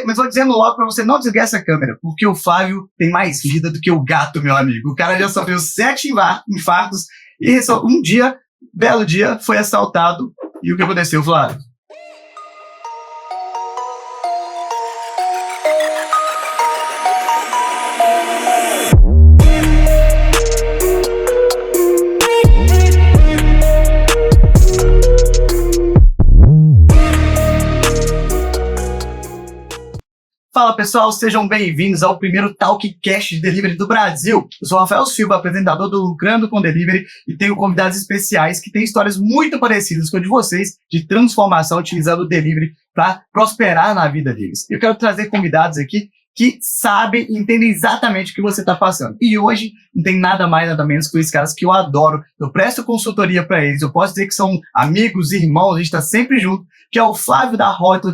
mas vou dizendo logo pra você não desligar essa câmera, porque o Flávio tem mais vida do que o gato, meu amigo. O cara já sofreu 7 infartos e um dia, belo dia, foi assaltado. E o que aconteceu, Flávio? Fala pessoal, sejam bem-vindos ao primeiro Talkcast de Delivery do Brasil. Eu sou o Rafael Silva, apresentador do Lucrando com Delivery, e tenho convidados especiais que têm histórias muito parecidas com a de vocês, de transformação utilizando o Delivery para prosperar na vida deles. Eu quero trazer convidados aqui que sabem e entendem exatamente o que você está passando. E hoje não tem nada mais, nada menos que esses caras que eu adoro. Eu presto consultoria para eles, eu posso dizer que são amigos, irmãos, a gente está sempre junto, que é o Flávio da Rota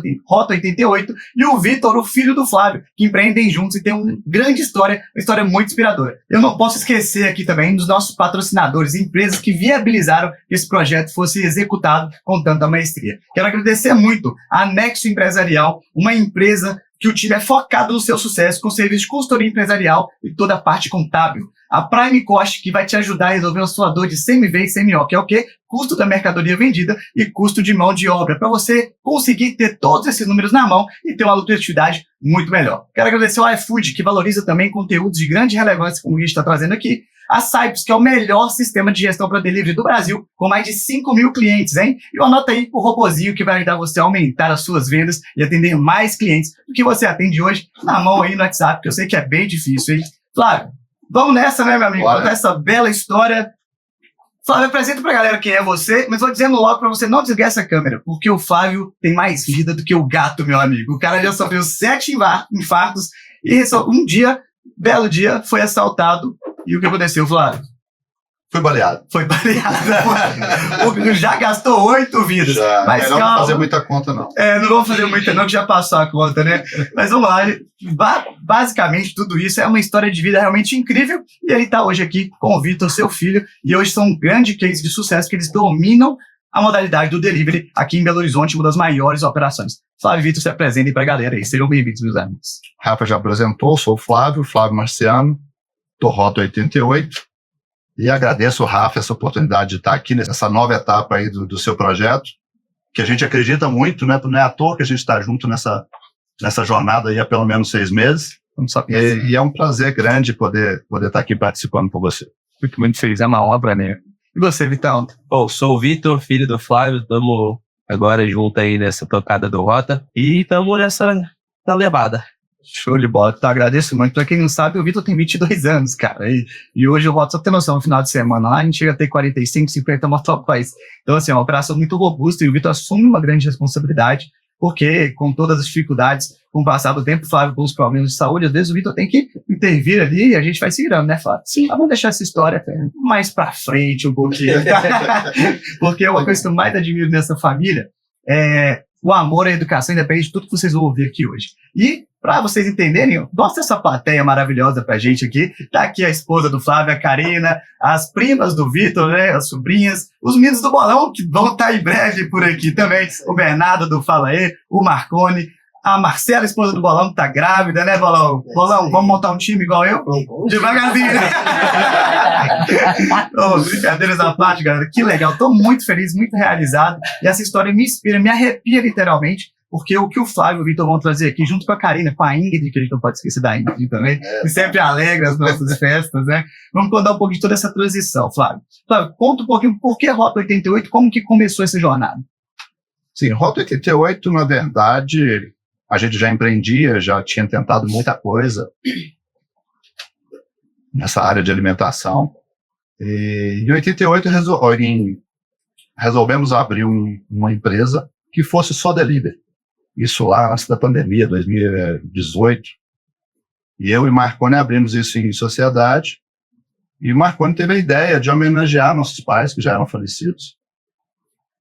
88 e o Vitor, o filho do Flávio, que empreendem juntos e tem uma grande história, uma história muito inspiradora. Eu não posso esquecer aqui também dos nossos patrocinadores, empresas que viabilizaram que esse projeto fosse executado com tanta maestria. Quero agradecer muito a Nexo Empresarial, uma empresa que o time é focado no seu sucesso com serviço de consultoria empresarial e toda a parte contábil. A Prime Cost, que vai te ajudar a resolver a sua dor de CMV e CMO, que é o quê? Custo da mercadoria vendida e custo de mão de obra, para você conseguir ter todos esses números na mão e ter uma lucratividade muito melhor. Quero agradecer ao iFood, que valoriza também conteúdos de grande relevância, como a gente está trazendo aqui. A Cyprus, que é o melhor sistema de gestão para delivery do Brasil, com mais de 5 mil clientes, hein? E anota aí o robozinho que vai ajudar você a aumentar as suas vendas e atender mais clientes do que você atende hoje na mão aí no WhatsApp, que eu sei que é bem difícil, hein? Flávio, vamos nessa, né, meu amigo? Contar essa bela história. Flávio, apresenta pra galera quem é você, mas vou dizendo logo pra você não desligar essa câmera, porque o Flávio tem mais vida do que o gato, meu amigo. O cara já sofreu 7 infartos e um dia, belo dia, foi assaltado. E o que aconteceu, Flávio? Foi baleado. Foi baleado. Já gastou 8 vidas. Já. Mas não vou fazer muita conta, não. Não vou fazer muita não, que já passou a conta, né? Mas vamos lá. Basicamente, tudo isso é uma história de vida realmente incrível. E ele está hoje aqui com o Vitor, seu filho. E hoje são um grande case de sucesso, que eles dominam a modalidade do delivery aqui em Belo Horizonte, uma das maiores operações. Flávio e Vitor, se apresentem para a galera aí. Sejam bem-vindos, meus amigos. Rafa já apresentou, sou o Flávio Marciano, do Rota 88. E agradeço, Rafa, essa oportunidade de estar aqui nessa nova etapa aí do seu projeto, que a gente acredita muito, né? Não é à toa que a gente está junto nessa jornada aí há pelo menos 6 meses. E é um prazer grande poder estar aqui participando com você. Fico muito feliz, é uma obra, né? E você, Vitão? Sou o Vitor, filho do Flávio, estamos agora junto aí nessa tocada do Rota e estamos nessa levada. Show de bola, então agradeço muito. Pra quem não sabe, o Vitor tem 22 anos, cara, e hoje eu volto, só pra ter noção, no final de semana lá, a gente chega a ter 45, 50 motoboys. Então, assim, é uma operação muito robusta e o Vitor assume uma grande responsabilidade, porque com todas as dificuldades, com o passar do tempo, Flávio, com os problemas de saúde, às vezes o Vitor tem que intervir ali e a gente vai se virando, né, Flávio? Sim. Mas vamos deixar essa história mais pra frente um pouquinho, porque uma coisa que eu mais admiro nessa família é o amor à educação, independente de tudo que vocês vão ouvir aqui hoje. E, para vocês entenderem, mostra essa plateia maravilhosa pra gente aqui. Tá aqui a esposa do Flávio, a Karina, as primas do Vitor, né, as sobrinhas, os meninos do Bolão, que vão estar em breve por aqui também, o Bernardo do Fala Aí, o Marconi, a Marcela, esposa do Bolão, que tá grávida, né, Bolão? Bolão, vamos montar um time igual eu? Devagarzinho. Brincadeiras à parte, galera, que legal. Tô muito feliz, muito realizado, e essa história me inspira, me arrepia literalmente, porque o que o Flávio e o Vitor vão trazer aqui, junto com a Karina, com a Ingrid, que a gente não pode esquecer da Ingrid também, que sempre alegra as nossas festas, né? Vamos contar um pouco de toda essa transição, Flávio. Flávio, conta um pouquinho por que Rota 88, como que começou essa jornada? Sim, Rota 88, na verdade, a gente já empreendia, já tinha tentado muita coisa nessa área de alimentação. E em 88 resolvemos abrir uma empresa que fosse só delivery. Isso lá antes da pandemia, 2018. E eu e Marconi abrimos isso em sociedade. E Marconi teve a ideia de homenagear nossos pais, que já eram falecidos,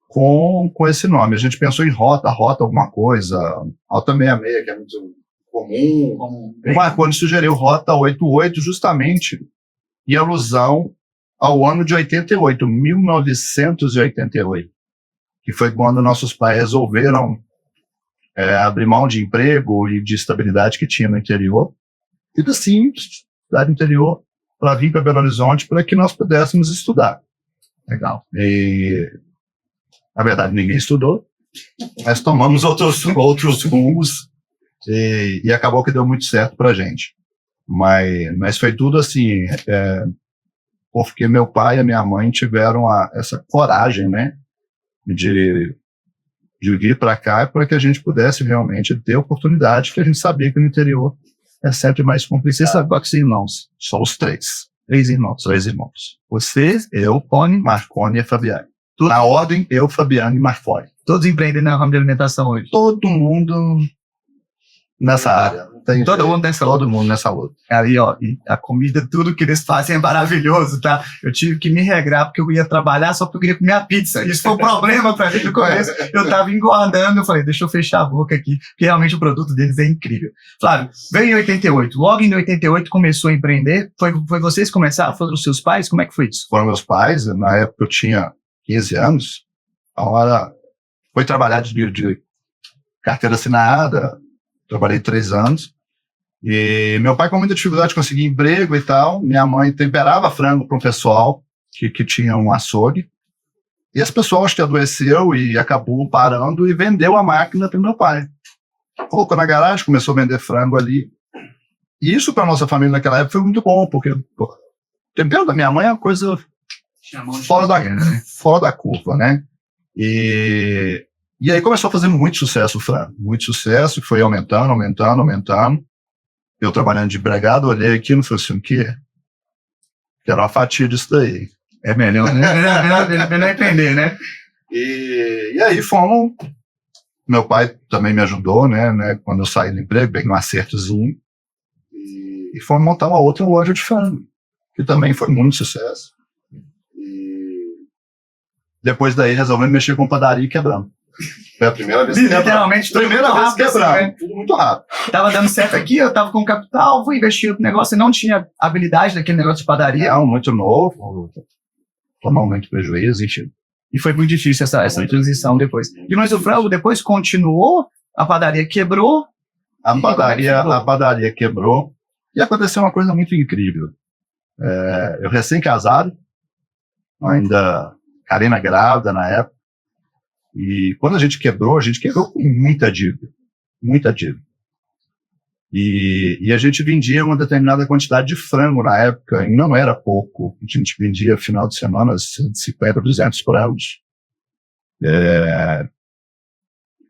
com esse nome. A gente pensou em Rota alguma coisa, Rota 66, que é muito comum. O Marconi sugeriu Rota 88 justamente em alusão ao ano de 88, 1988, que foi quando nossos pais resolveram abrir mão de emprego e de estabilidade que tinha no interior, vida simples, cidade interior, para vir para Belo Horizonte para que nós pudéssemos estudar. Legal. E, na verdade, ninguém estudou, mas tomamos outros rumos e acabou que deu muito certo para a gente. Mas foi tudo assim, porque meu pai e a minha mãe tiveram essa coragem, né, de vir para cá para que a gente pudesse realmente ter oportunidade, que a gente sabia que no interior é sempre mais complicado. Você sabe quantos irmãos? Só os três. 3 irmãos. 3 irmãos. Você, Eu, Marconi e Fabiane. Tudo. Na ordem, eu, Fabiane e Marconi. todos empreendem na ramo de alimentação hoje. Todo mundo nessa área. Tem Todo jeito. mundo nessa Todo mundo nessa luta. Aí, ó, e a comida, tudo que eles fazem é maravilhoso, tá? Eu tive que me regrar porque eu ia trabalhar só porque eu queria comer a pizza. Isso foi um problema pra mim no começo. Eu tava engordando, eu falei, deixa eu fechar a boca aqui, porque realmente o produto deles é incrível. Flávio, veio em 88. Logo em 88 começou a empreender. Foi vocês que começaram? Foram os seus pais? Como é que foi isso? Foram meus pais, na época eu tinha 15 anos, a hora foi trabalhar de carteira assinada, trabalhei 3 anos, e meu pai com muita dificuldade de conseguir emprego e tal, minha mãe temperava frango para um pessoal que tinha um açougue, e esse pessoal acho que adoeceu e acabou parando e vendeu a máquina para meu pai. Colocou na garagem, começou a vender frango ali, e isso para nossa família naquela época foi muito bom, porque o tempero da minha mãe é uma coisa fora da curva, né? E aí começou a fazer muito sucesso o frango, muito sucesso, foi aumentando. Eu trabalhando de empregado, olhei aqui e não falei assim, o quê? Quero uma fatia disso daí. É melhor, né? melhor entender, né? E aí fomos, meu pai também me ajudou, né? Quando eu saí do emprego, peguei um acertozinho, e fomos montar uma outra loja de frango, que também foi muito sucesso. Depois daí resolvemos mexer com padaria e quebramos. Foi a primeira vez que quebramos. Literalmente, Primeira vez que quebramos. Assim, né? Tudo muito rápido. Tava dando certo aqui, eu tava com capital, fui investir no negócio e não tinha habilidade daquele negócio de padaria. É muito novo, tomar muito prejuízo, enfim. E foi muito difícil essa transição depois. E mas o frango depois continuou, a padaria quebrou. A padaria quebrou. E aconteceu uma coisa muito incrível. Eu recém-casado, ainda Karina grávida na época, e quando a gente quebrou com muita dívida. E a gente vendia uma determinada quantidade de frango na época, e não era pouco. A gente vendia final de semana 150, 200 frangos.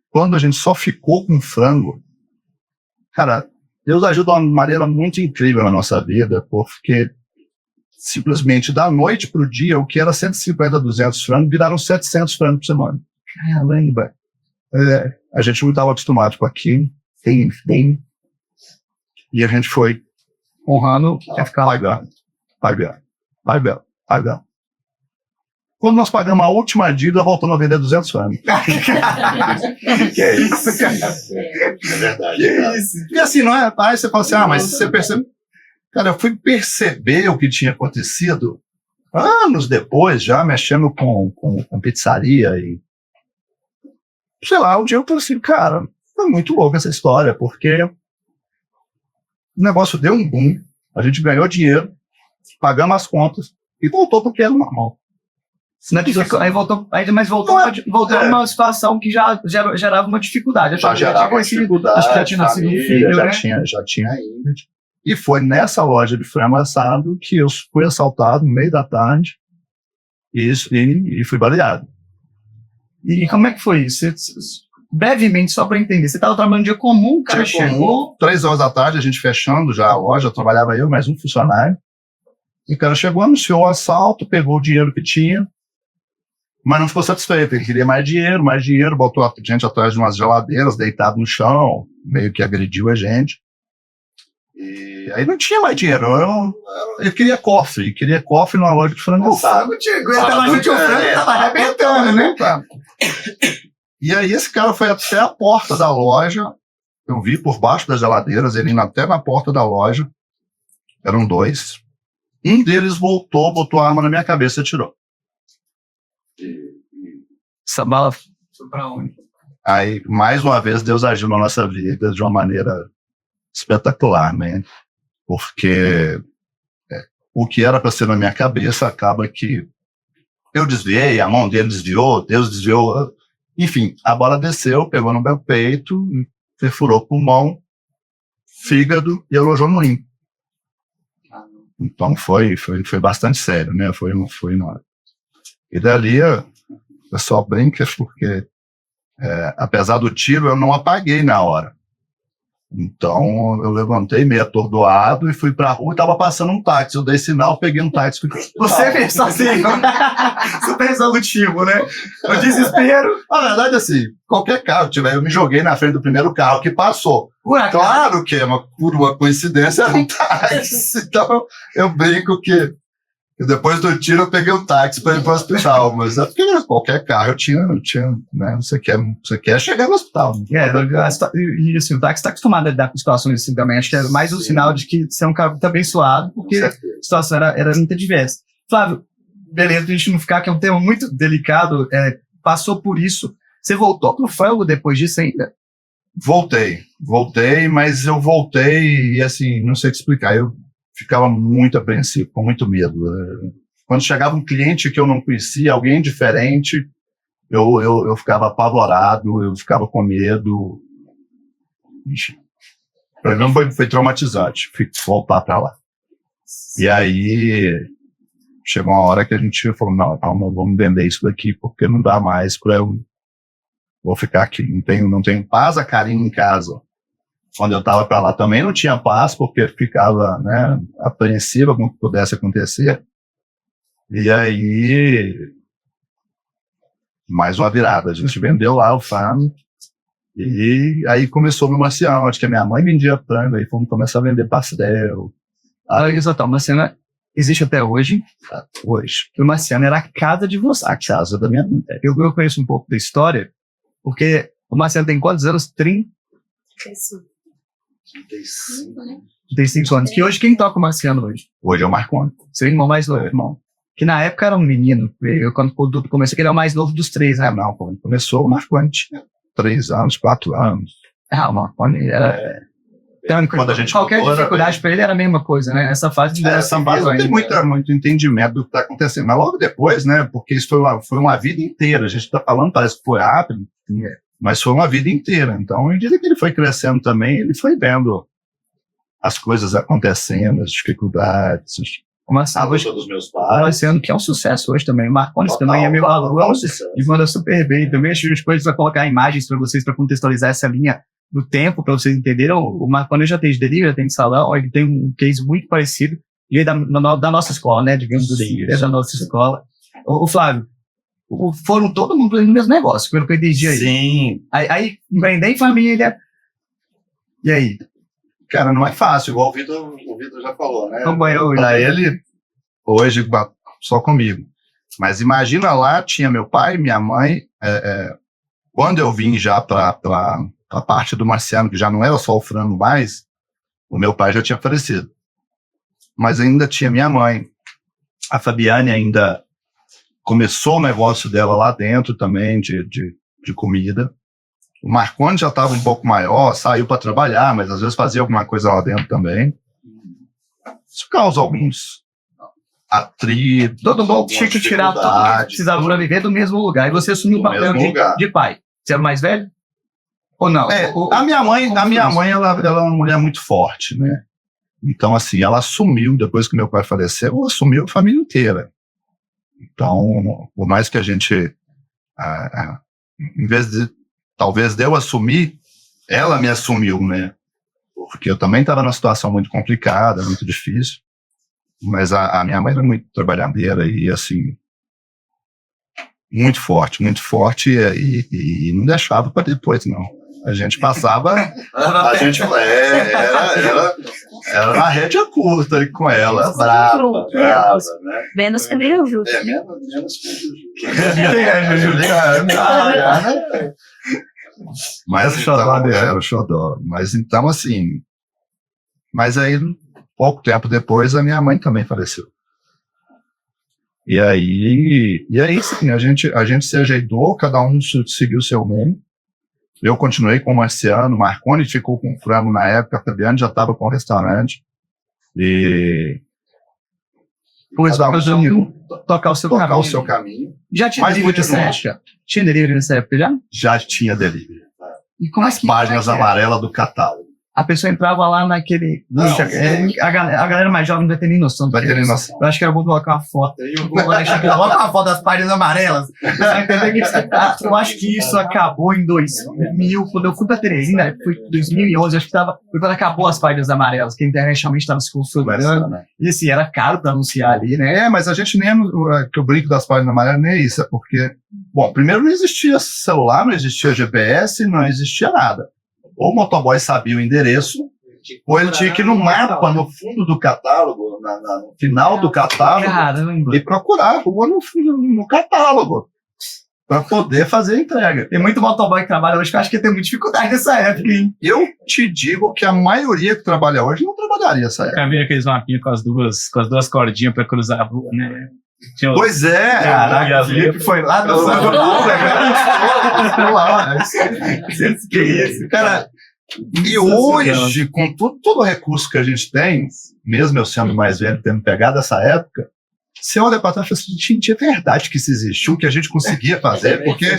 Quando a gente só ficou com frango, cara, Deus ajuda de uma maneira muito incrível na nossa vida, porque simplesmente da noite para o dia, o que era 150, 200 frangos, viraram 700 frangos por semana. Caramba! A gente não estava acostumado com aquilo. E a gente foi honrando, pagando. Quando nós pagamos a última dívida, voltamos a vender 200 frangos. Que é isso, cara? É verdade. Que é isso? E assim, não é? Aí você fala assim, mas você percebe... Cara, eu fui perceber o que tinha acontecido anos depois, já mexendo com pizzaria e... Sei lá, um dia eu falei assim, cara, foi muito louco essa história, porque o negócio deu um boom, a gente ganhou dinheiro, pagamos as contas e voltou para o que era normal. Aí voltou numa situação que já gerava uma dificuldade. Já gerava uma dificuldade. Acho que já tinha nascido um filho, já né? tinha ainda. E foi nessa loja de frango assado que eu fui assaltado no meio da tarde e fui baleado. E como é que foi isso? Brevemente, só para entender, você estava trabalhando dia comum, o cara chegou... 3 horas da tarde, a gente fechando já a loja, trabalhava eu mais um funcionário. E o cara chegou, anunciou o assalto, pegou o dinheiro que tinha, mas não ficou satisfeito, ele queria mais dinheiro, botou a gente atrás de umas geladeiras, deitado no chão, meio que agrediu a gente. E aí não tinha mais dinheiro, eu queria cofre numa loja de frango assado. O frango tava arrebentando, né? E aí esse cara foi até a porta da loja, eu vi por baixo das geladeiras, ele indo até na porta da loja, eram 2. Um deles voltou, botou a arma na minha cabeça e atirou. Essa bala foi pra onde? Aí, mais uma vez, Deus agiu na nossa vida de uma maneira espetacular, né? Porque o que era para ser na minha cabeça acaba que eu desviei, a mão dele desviou, Deus desviou. Enfim, a bola desceu, pegou no meu peito, perfurou o pulmão, fígado e alojou no rim. Então foi bastante sério, né? E dali o pessoal brinca porque apesar do tiro eu não apaguei na hora. Então eu levantei meio atordoado e fui pra rua e tava passando um táxi. Eu dei sinal, peguei um táxi. Você fez sozinho. Super resolutivo, né? O desespero. Na verdade, assim, qualquer carro tiver, eu me joguei na frente do primeiro carro que passou. Claro que por uma coincidência era um táxi. Então eu brinco que depois do tiro eu peguei um táxi para ir para o hospital, mas é porque qualquer carro eu tinha, né? Você quer chegar no hospital. E assim, o táxi está acostumado a lidar com situações assim também. Acho que é mais um sinal de que você é um cara muito abençoado, porque a situação era muito diversa. Flávio, beleza, pra gente não ficar, que é um tema muito delicado, passou por isso. Você voltou pro frango depois disso ainda? Voltei, mas eu voltei e assim, não sei te explicar, eu ficava muito apreensivo, com muito medo. Quando chegava um cliente que eu não conhecia, alguém diferente, eu ficava apavorado, eu ficava com medo. Para mim foi traumatizante voltar para lá. E aí chegou uma hora que a gente falou, não, vamos vender isso daqui, porque não dá mais para eu vou ficar aqui. Não tenho paz, a carinho em casa. Quando eu estava para lá também não tinha paz, porque ficava, né, apreensiva com o que pudesse acontecer. E aí, mais uma virada. A gente vendeu lá o farm. E aí começou no Marciano. Acho que a minha mãe vendia frango, aí fomos começar a vender pastel. Exato, o Marciano existe até hoje. Hoje. O Marciano era a casa de você. A casa da minha mãe. Eu conheço um pouco da história, porque o Marciano tem quantos anos? 35 anos. Que hoje quem toca o Marciano hoje? Hoje é o Marconi. Seu irmão mais novo, irmão. Que na época era um menino. Quando o Dudu começou, que ele é o mais novo dos três, né? Não, quando começou o Marconi tinha 3 anos, 4 anos. O Marconi era... Quando a gente qualquer dificuldade para ele era a mesma coisa, né? Essa fase não tem muito entendimento do que está acontecendo. Mas logo depois, né? Porque isso foi uma vida inteira. A gente está falando, parece que foi rápido. Mas foi uma vida inteira. Então, à medida que ele foi crescendo também, ele foi vendo as coisas acontecendo, as dificuldades, a luta dos meus pais. Sendo que é um sucesso hoje também. O Marconi também é meu aluno e manda super bem. Também acho que depois vai colocar imagens para vocês, para contextualizar essa linha do tempo, para vocês entenderem. O Marconi já tem de delivery, já tem de salão, ele tem um case muito parecido. E é da nossa escola, né? Digamos assim, é da nossa escola. O Flávio, foram todo mundo no mesmo negócio, pelo que eu entendi aí. Sim. Aí empreender em família. E aí? Cara, não é fácil, igual o Vitor já falou, né? Pra ele, hoje, só comigo. Mas imagina lá, tinha meu pai, minha mãe. Quando eu vim já para a parte do Marciano, que já não era só o frango mais, o meu pai já tinha falecido. Mas ainda tinha minha mãe. A Fabiane ainda começou o negócio dela lá dentro também, de comida. O Marconi já estava um pouco maior, saiu para trabalhar, mas às vezes fazia alguma coisa lá dentro também. Isso causa alguns atritos. Todo mundo tinha que tirar tudo que precisava para viver do mesmo lugar. E você assumiu o papel de pai. Você era o mais velho? Ou não? A minha mãe ela é uma mulher muito forte, né? Então, assim, ela assumiu, depois que meu pai faleceu, ela assumiu a família inteira. Então, por mais que a gente, em vez de, talvez de eu assumir, ela me assumiu, né? Porque eu também estava numa situação muito complicada, muito difícil. Mas a minha mãe era muito trabalhadeira e, assim, muito forte e não deixava para depois, não. A gente passava, era uma rédea curta com ela, brava, né? Menos que nem eu, viu? Menos que Mas era o xodó. Mas então, assim, mas aí, pouco tempo depois, a minha mãe também faleceu. E aí sim, a gente se ajeitou, cada um seguiu o seu rumo. Eu continuei com o Marciano, Marconi ficou com o frango na época, a Fabiane já estava com o restaurante. E Pois vai tocar o seu tocar caminho. o seu caminho. Já tinha Mas delivery muito nessa longe. época? Tinha delivery nessa época já? Já tinha delivery. E como é que Páginas como é que é? amarelas do catálogo. A pessoa entrava lá naquele... Não, Puxa, a galera mais jovem não vai ter nem noção. do Vai que ter é nem isso. noção. Eu acho que era bom colocar uma foto aí. Eu vou deixar aqui. Coloca uma foto das páginas amarelas. Você vai entender que eu acho que isso acabou em 2000, quando eu fui pra Teresina, foi em 2011, acho que foi quando acabou as páginas amarelas, que a internet realmente estava se consolidando. E assim, era caro pra anunciar ali, né? Mas a gente nem... Que eu brinco das páginas amarelas nem é isso. É porque... Bom, primeiro não existia celular, não existia GPS, não existia nada. Ou o motoboy sabia o endereço, ou ele tinha que ir no mapa, no fundo do catálogo, no final do catálogo, Caramba. e procurar a rua no catálogo, para poder fazer a entrega. Tem muito motoboy que trabalha hoje que eu acho que tem muita dificuldade nessa época, hein? Eu te digo que a maioria que trabalha hoje não trabalharia essa época. Pra ver aqueles mapinhas com as duas cordinhas pra cruzar a rua, né? Tinha Pois é! Caraca, o Felipe foi lá do Que isso, cara. E hoje, com todo o recurso que a gente tem, mesmo eu sendo mais velho, tendo pegado essa época, você olha para trás e fala assim, gente, é verdade que isso existiu, que a gente conseguia fazer, porque...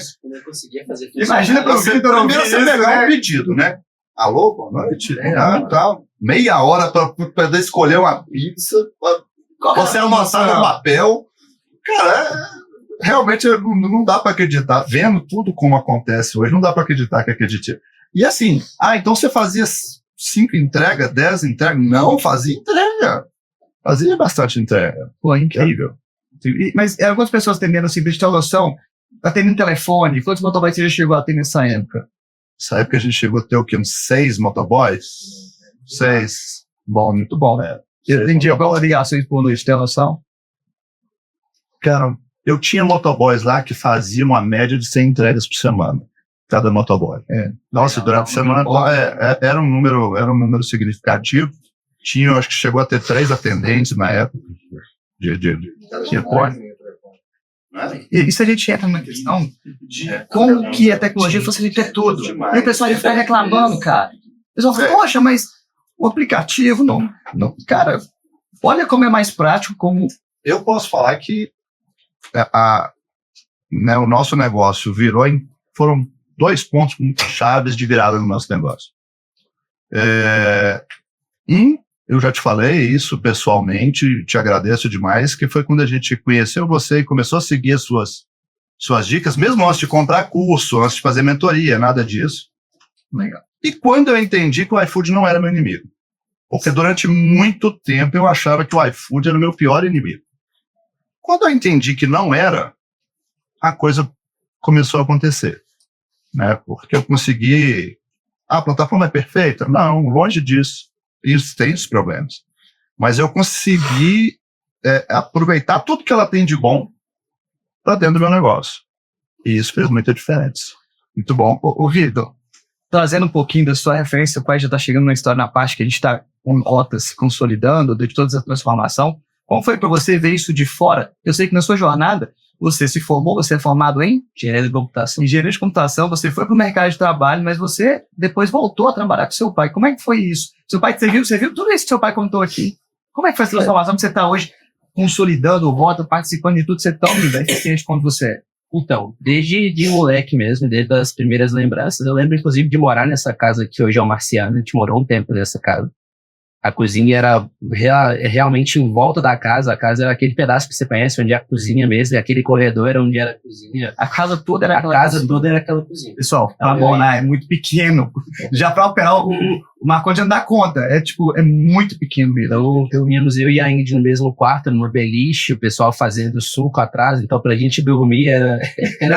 Imagina pra você, Primeiro você pegar um pedido, né? Alô, boa noite. Tal. Meia hora para poder escolher uma pizza, você almoçar no papel. Cara, realmente não dá para acreditar. Vendo tudo como acontece hoje, não dá para acreditar que acredite. E assim, então você fazia 5 entregas, 10 entregas? Não, fazia entrega. Fazia bastante entrega. Pô, incrível. Mas algumas pessoas atendendo assim, pra gente ter uma noção, atendendo telefone, quantos motoboys você já chegou a atender nessa época? Nessa época a gente chegou a ter o quê? Uns 6 motoboys? 6. Bom, muito bom, né? Entendi. Qual ligações por noite, tem noção? Cara, eu tinha motoboys lá que faziam uma média de 100 entregas por semana. Cada motoboy. Nossa, durante a semana era um número significativo. Tinha, acho que chegou a ter 3 atendentes na época de telefone. Isso a gente entra numa questão de como que a tecnologia facilita tudo. E o pessoal ia ficar reclamando, cara. O pessoal fala, poxa, mas o aplicativo não. Cara, olha como é mais prático, como... Eu posso falar que o nosso negócio foram 2 pontos muito chaves de virada no nosso negócio. Eu já te falei isso pessoalmente, te agradeço demais, que foi quando a gente conheceu você e começou a seguir as suas dicas, mesmo antes de comprar curso, antes de fazer mentoria, nada disso. Legal. E quando eu entendi que o iFood não era meu inimigo, porque durante muito tempo eu achava que o iFood era o meu pior inimigo. Quando eu entendi que não era, a coisa começou a acontecer, né? Porque eu consegui... a plataforma é perfeita? Não, longe disso. Isso tem os problemas. Mas eu consegui aproveitar tudo que ela tem de bom para dentro do meu negócio. E isso fez muita diferença. Muito bom. Ô Vitor, trazendo um pouquinho da sua referência, o pai já está chegando na história na parte que a gente está com rotas se consolidando, de toda essa transformação. Como foi para você ver isso de fora? Eu sei que na sua jornada, você se formou, você é formado em Engenharia de computação. engenharia de computação, você foi para o mercado de trabalho, mas você depois voltou a trabalhar com seu pai. Como é que foi isso? Seu pai, você viu tudo isso que seu pai contou aqui? Como é que foi essa transformação que você está hoje consolidando o voto, participando de tudo, você tão eficiente quanto você é? Então, desde de moleque mesmo, desde as primeiras lembranças, eu lembro inclusive de morar nessa casa que hoje é o Marciano, a gente morou um tempo nessa casa. A cozinha era realmente em volta da casa, a casa era aquele pedaço que você conhece, onde é a cozinha mesmo, e aquele corredor era onde era a cozinha. A casa toda era aquela cozinha. Pessoal, tá bom, né? É muito pequeno. Já para operar o Marconi já não dá conta. É muito pequeno mesmo. Então, reunimos eu e a Ingrid no mesmo quarto, numa beliche, o pessoal fazendo suco atrás, então pra gente dormir era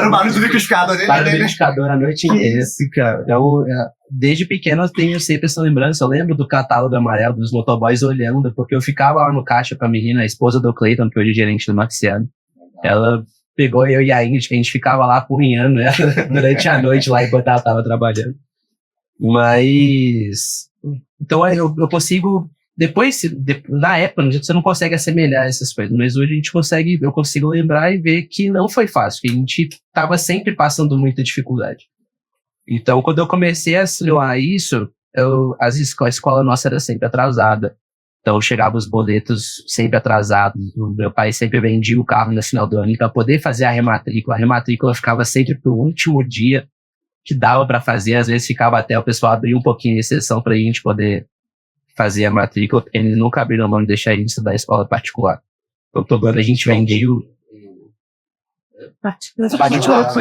o barulho do liquidificador, né? Barulho do liquidificador a noite inteira. Isso, cara. Então, desde pequeno eu tenho sempre essa lembrança. Eu lembro do catálogo amarelo dos motoboys olhando, porque eu ficava lá no caixa com a menina, a esposa do Cleiton, que hoje é gerente do Marciano. Ela pegou eu e a Ingrid, que a gente ficava lá apurrinhando ela durante a noite lá enquanto ela estava trabalhando. Mas então eu consigo na época você não consegue assemelhar essas coisas, mas hoje eu consigo lembrar e ver que não foi fácil, que a gente estava sempre passando muita dificuldade. Então, quando eu comecei a assimilar isso, a escola nossa era sempre atrasada. Então, chegavam os boletos sempre atrasados. O meu pai sempre vendia o carro no final do ano para poder fazer a rematrícula. A rematrícula ficava sempre pro último dia que dava para fazer. Às vezes ficava até o pessoal abrir um pouquinho de exceção para a gente poder fazer a matrícula, porque eles nunca abriram mão de deixar a gente estudar em escola particular. Então, todo ano a gente vendia o particular.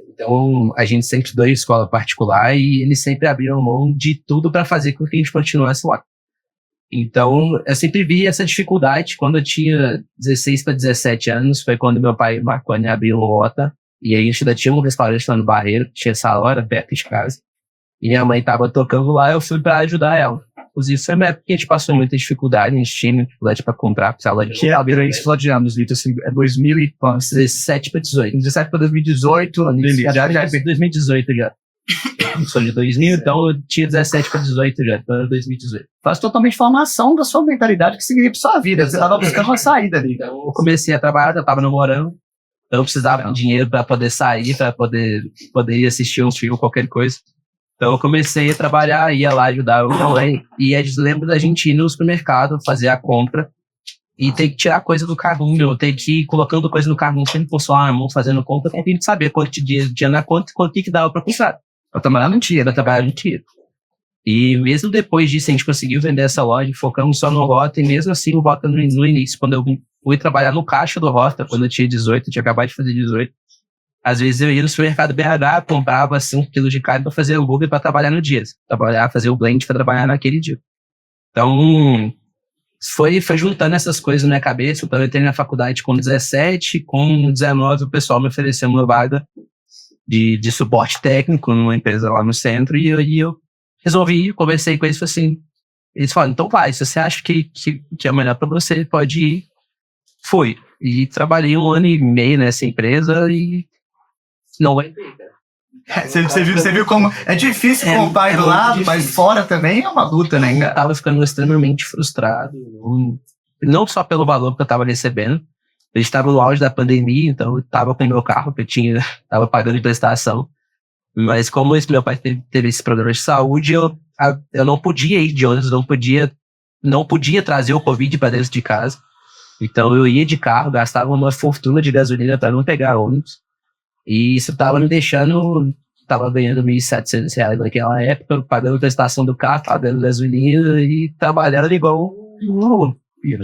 Então, a gente sempre estudou em escola particular e eles sempre abriram mão de tudo para fazer com que a gente continuasse lá. Então, eu sempre vi essa dificuldade. Quando eu tinha 16 para 17 anos, foi quando meu pai e o Marconi abriram o Rota, e aí a gente ainda tinha um restaurante lá no Barreiro, tinha essa hora perto de casa, e minha mãe estava tocando lá, eu fui para ajudar ela. Inclusive, foi uma época que a gente passou muita dificuldade, a gente tinha muita dificuldade para comprar, precisava de... Que abriram isso falou de anos, Vitor, assim, é 2017 para 18. 17 para 2018, Já é 2018 já. Sou de 2000, então eu tinha 17 para 18 já, então era 2018. faz totalmente formação da sua mentalidade que significa pra sua vida. Você estava buscando uma saída ali. Então eu comecei a trabalhar, eu estava namorando, então eu precisava de dinheiro para poder sair, para poder ir assistir um filme, qualquer coisa. Então eu comecei a trabalhar, ia lá ajudar o também, e eles lembram da gente ir no supermercado, fazer a compra, e ter que tirar coisa do carrinho, ter que ir colocando coisa no carrinho, sempre com sua mão, fazendo compra, pra gente saber quanto tinha na conta e quanto que dava para comprar. Eu trabalhava no tiro. E mesmo depois disso, a gente conseguiu vender essa loja, focamos só no Rota, e mesmo assim o Rota no início, quando eu fui trabalhar no caixa do Rota, quando eu tinha 18, eu tinha acabado de fazer 18, às vezes eu ia no supermercado BH, comprava 5 quilos de carne para fazer hambúrguer para trabalhar no dia, fazer o blend para trabalhar naquele dia. Então, foi juntando essas coisas na minha cabeça. Eu entrei na faculdade com 17, com 19 o pessoal me ofereceu uma vaga de suporte técnico numa empresa lá no centro, e eu resolvi, conversei com eles, falei assim, eles falaram, então vai, se você acha que é melhor para você, pode ir. Fui. E trabalhei 1 ano e meio nessa empresa e não vai ter, cara. Você viu como é difícil com o pai do lado, difícil. Mas fora também é uma luta, né? Eu tava ficando extremamente frustrado, não só pelo valor que eu tava recebendo. A gente estava no auge da pandemia, então eu estava com o meu carro, que eu estava pagando de prestação. Mas como meu pai teve esse problema de saúde, eu não podia ir de ônibus, não podia trazer o Covid para dentro de casa. Então eu ia de carro, gastava uma fortuna de gasolina para não pegar ônibus. E isso estava me deixando, estava ganhando R$1.700 naquela época, pagando prestação do carro, pagando gasolina e trabalhando igual e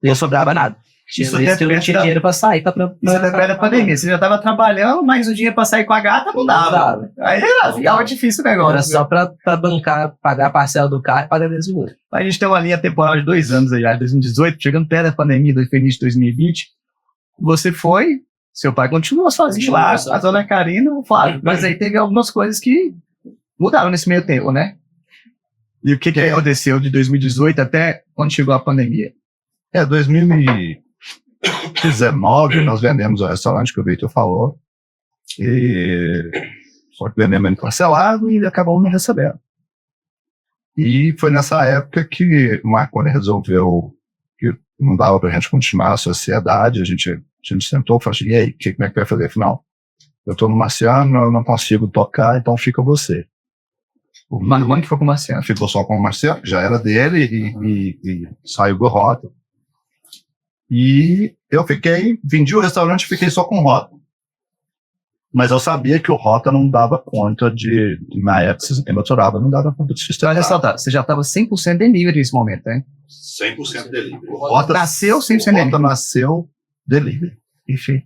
não sobrava nada. Isso eu não tinha dinheiro pra sair. Isso depende da pandemia. Você já estava trabalhando, mas o dinheiro pra sair com a gata não dava. Aí ficava difícil o negócio. Era só pra bancar, pagar a parcela do carro e pagar mesmo. A gente tem uma linha temporal de 2 anos aí, 2018, chegando perto da pandemia, do início de 2020. Você foi, seu pai continuou sozinho lá, a dona Karina, o Flávio. Mas aí teve algumas coisas que mudaram nesse meio tempo, né? E o que aconteceu de 2018 até quando chegou a pandemia? 2019 nós vendemos o restaurante que o Victor falou, e só que vendemos ele parcelado e acabamos não recebendo. E foi nessa época que o Marconi resolveu que não dava para a gente continuar a sociedade. A gente sentou e falou assim, e aí, como é que vai fazer? Afinal, eu estou no Marciano, eu não consigo tocar, então fica você. O Marconi ficou com o Marciano. Ficou só com o Marciano, já era dele, e saiu do Rota. E eu vendi o restaurante e fiquei só com o Rota. Mas eu sabia que o Rota não dava conta na época, emotorava, não dava conta de sustentar. Olha só, você já estava 100% delivery nesse momento, né? 100% delivery. O Rota nasceu 100% delivery. O Rota nasceu delivery. Enfim.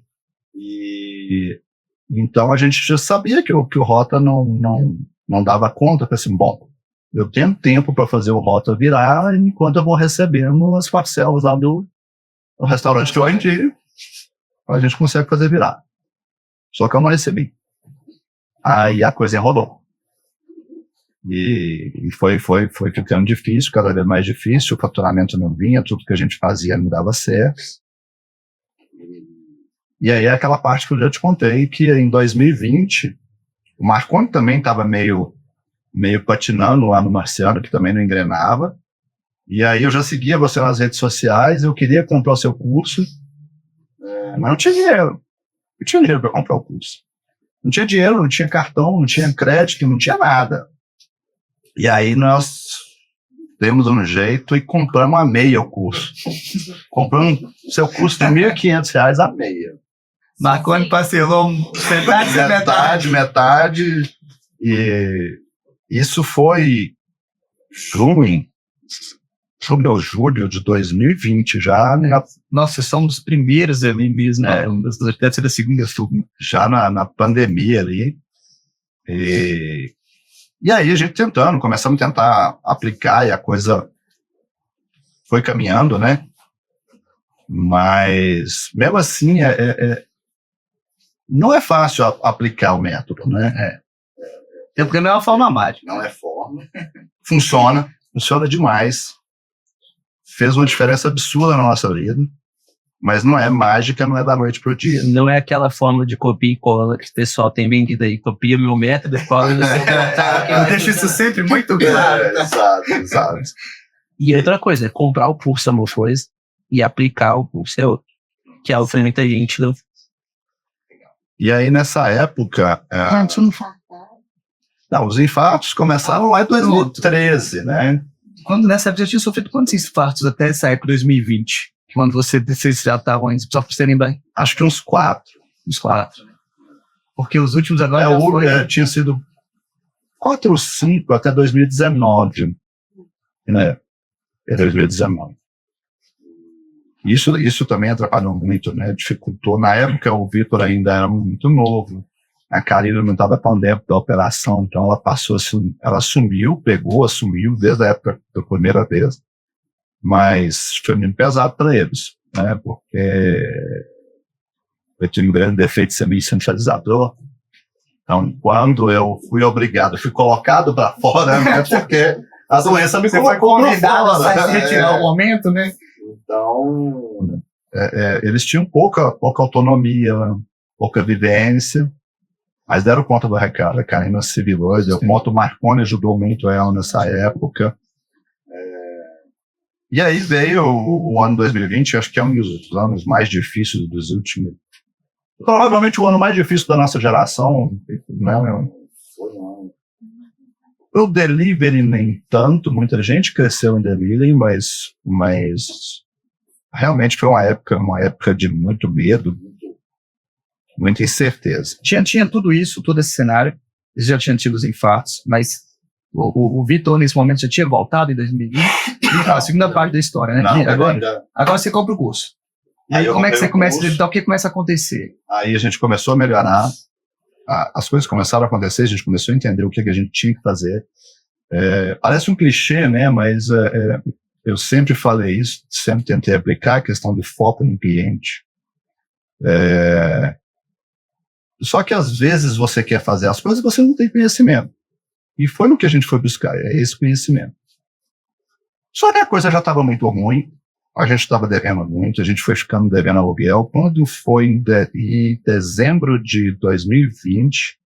E então a gente já sabia que o Rota não dava conta. Falei assim, bom, eu tenho tempo para fazer o Rota virar enquanto eu vou recebendo as parcelas lá do restaurante que eu vendi, a gente consegue fazer virar. Só que eu não recebi. Aí a coisa enrolou. E foi ficando difícil, cada vez mais difícil, o faturamento não vinha, tudo que a gente fazia não dava certo. E aí é aquela parte que eu já te contei, que em 2020, o Marconi também estava meio patinando lá no Marciano, que também não engrenava. E aí eu já seguia você nas redes sociais, eu queria comprar o seu curso, mas não tinha dinheiro. Eu tinha dinheiro para comprar o curso. Não tinha dinheiro, não tinha cartão, não tinha crédito, não tinha nada. E aí nós demos um jeito e compramos a meia o curso. Compramos seu curso de R$1.500 a meia. Marconi parcelou metade. E isso foi junho ou julho de 2020 já, né? Nossa, somos os primeiros ali mesmo, deve ser da segunda turma. Já na pandemia ali. E aí a gente começamos a tentar aplicar e a coisa foi caminhando, né? Mas mesmo assim não é fácil aplicar o método, né? Porque não é uma forma mágica. Não é forma. Funciona demais. Fez uma diferença absurda na nossa vida. Mas não é mágica, não é da noite pro dia. Não é aquela fórmula de copia e cola que o pessoal tem vendido aí. Copia meu método, cola no seu. Eu deixo isso sempre muito claro. Exato. E outra coisa, comprar o curso é uma coisa e aplicar o curso é outra. Que é o que muita gente não. E aí, nessa época... os infartos começaram lá em 2013, né? Quando nessa época já tinha sofrido quantos infartos até essa época, 2020? Quando vocês já estavam indo, só para vocês terem bem? Acho que uns 4. Uns 4. Porque os últimos agora tinha sido 4 ou 5 até 2019. Né? 2019. Isso também atrapalhou muito, né? Dificultou. Na época, o Vitor ainda era muito novo. A Karina não estava tão dentro da operação, então ela assumiu desde a época da primeira vez. Mas foi muito pesado para eles, né? Porque eu tinha um grande defeito de ser meio centralizador. Então, quando eu fui colocado para fora, né? Porque a doença me colocou para fora. Você retirar o momento, né? Então, eles tinham pouca autonomia, pouca vivência, mas deram conta do recado. A Karina se virou, o Marconi ajudou muito ela nessa época. E aí veio o ano 2020, acho que é um dos anos mais difíceis dos últimos. Provavelmente o ano mais difícil da nossa geração. Né? O delivery nem tanto, muita gente cresceu em delivery, mas realmente foi uma época de muito medo, muita incerteza. Tinha tudo isso, todo esse cenário, eles já tinham tido os infartos, mas o Vitor, nesse momento, já tinha voltado em 2020, a segunda parte da história, né? Agora você compra o curso. E aí como é que você começa, então o que começa a acontecer? Aí a gente começou a melhorar, as coisas começaram a acontecer, a gente começou a entender o que a gente tinha que fazer. Parece um clichê, né? Mas eu sempre falei isso, sempre tentei aplicar a questão de foco no cliente. Só que às vezes você quer fazer as coisas e você não tem conhecimento. E foi no que a gente foi buscar, esse conhecimento. Só que a coisa já estava muito ruim, a gente estava devendo muito, a gente foi ficando devendo aluguel. Quando foi em dezembro de 2020,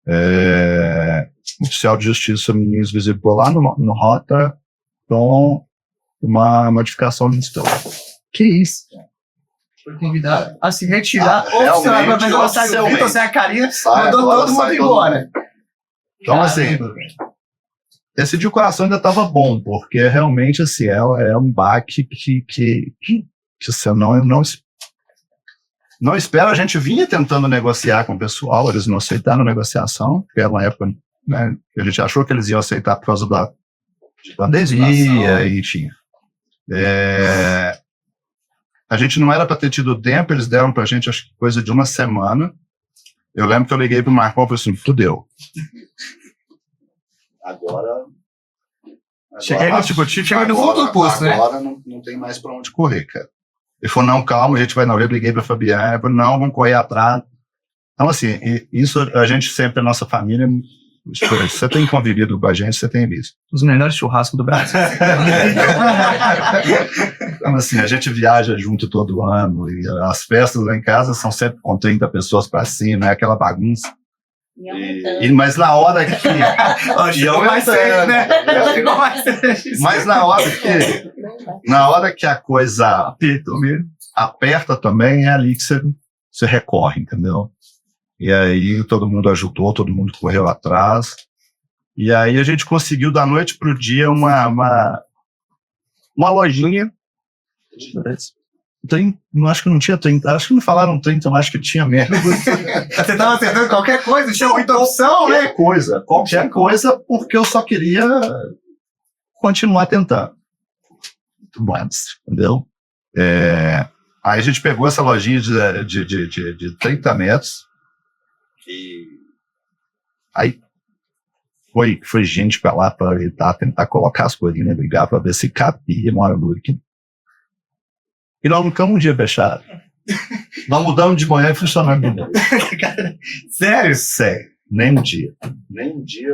o oficial de justiça me visitou lá no Rota com uma modificação de história. Que isso? Foi convidado a se retirar oficialmente. Você é a Karina, mandou todo mundo embora. Então, assim, esse de coração ainda estava bom, porque realmente, assim, é um baque que você não espera. A gente vinha tentando negociar com o pessoal, eles não aceitaram a negociação, que era uma época, né, que a gente achou que eles iam aceitar por causa da pandemia, enfim. A gente não era para ter tido tempo, eles deram para a gente, acho que coisa de uma semana. Eu lembro que eu liguei para o Marcon e falei assim, fudeu. Agora chega no fundo do poço, né? Agora não tem mais para onde correr, cara. Ele falou, não, calma, a gente vai não. Eu liguei para a Fabiana, eu falei, não, vamos correr atrás. Então, assim, isso a gente sempre, a nossa família, você tem convivido com a gente, você tem visto. Os melhores churrascos do Brasil. Então, assim, a gente viaja junto todo ano, e as festas lá em casa são sempre com 30 pessoas para cima, é aquela bagunça. Mas na hora que... Mas na hora que a coisa aperta também, é ali que você recorre, entendeu? E aí todo mundo ajudou, todo mundo correu atrás. E aí a gente conseguiu, da noite pro dia, uma lojinha. Acho que não tinha 30, acho que não falaram 30, mas acho que tinha mesmo. Você tava acertando qualquer coisa, tinha muita opção, né? Qualquer coisa, porque eu só queria continuar tentando. Muito bom, entendeu? Aí a gente pegou essa lojinha de 30 metros e aí foi gente pra lá pra tentar colocar as coisinhas, brigar pra ver se cabia uma hora aqui. E nós ficamos um dia fechados. Nós mudamos de manhã e funcionando de novo. Sério? Sério. Nem um dia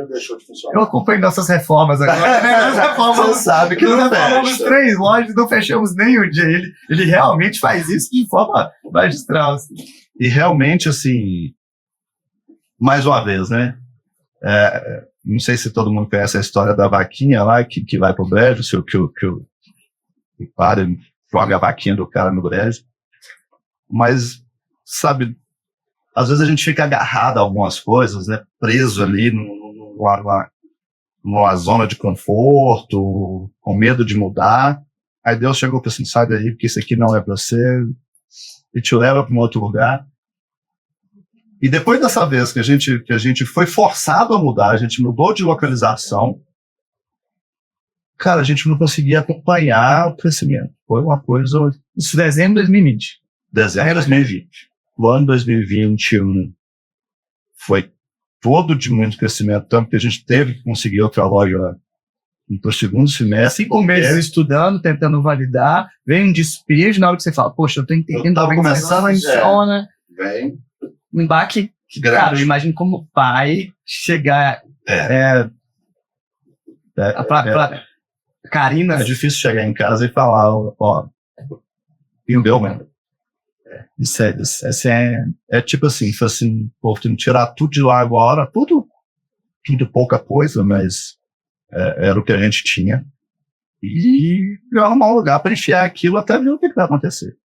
deixou de funcionar. Eu acompanho nossas reformas agora. Né? Você sabe que não reformamos 3 lojas e não fechamos nem um dia. Ele realmente faz isso de forma magistral. Assim. E realmente, assim, mais uma vez, né? Não sei se todo mundo conhece a história da vaquinha lá, que vai pro brejo, que o padre joga a vaquinha do cara no brejo. Mas, sabe, às vezes a gente fica agarrado a algumas coisas, né? Preso ali numa zona de conforto, com medo de mudar. Aí Deus chegou e falou assim, sai daí, porque isso aqui não é pra você, e te leva para um outro lugar. E depois dessa vez que a gente foi forçado a mudar, a gente mudou de localização, cara, a gente não conseguia acompanhar o crescimento. Foi uma coisa... Isso dezembro de 2020. Dezembro de 2020. O ano 2021 foi todo de muito crescimento, tanto que a gente teve que conseguir outra loja para o segundo semestre. 5 meses estudando, tentando validar, vem um despejo na hora que você fala, poxa, eu tô entendendo como é que essa funciona. Vem. Um embaque, cara, eu imagino como pai chegar pra Karina. É difícil chegar em casa e falar, ó, entendeu, mano? Isso é tipo assim, foi assim, pô, tem que tirar tudo de lá agora, tudo pouca coisa, mas era o que a gente tinha. E arrumar um lugar para enfiar aquilo até ver o que vai acontecer.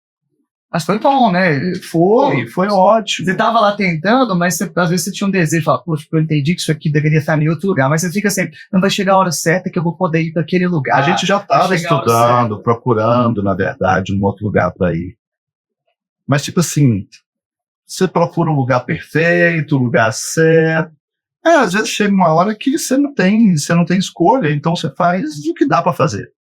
Mas foi bom, né? Foi ótimo. Você tava lá tentando, mas às vezes você tinha um desejo, falava, poxa, eu entendi que isso aqui deveria estar em outro lugar, mas você fica sempre, não vai chegar a hora certa que eu vou poder ir para aquele lugar. A gente já estava estudando, procurando, na verdade, um outro lugar para ir. Mas, tipo assim, você procura um lugar perfeito, um lugar certo. Às vezes chega uma hora que você não tem escolha, então você faz o que dá para fazer.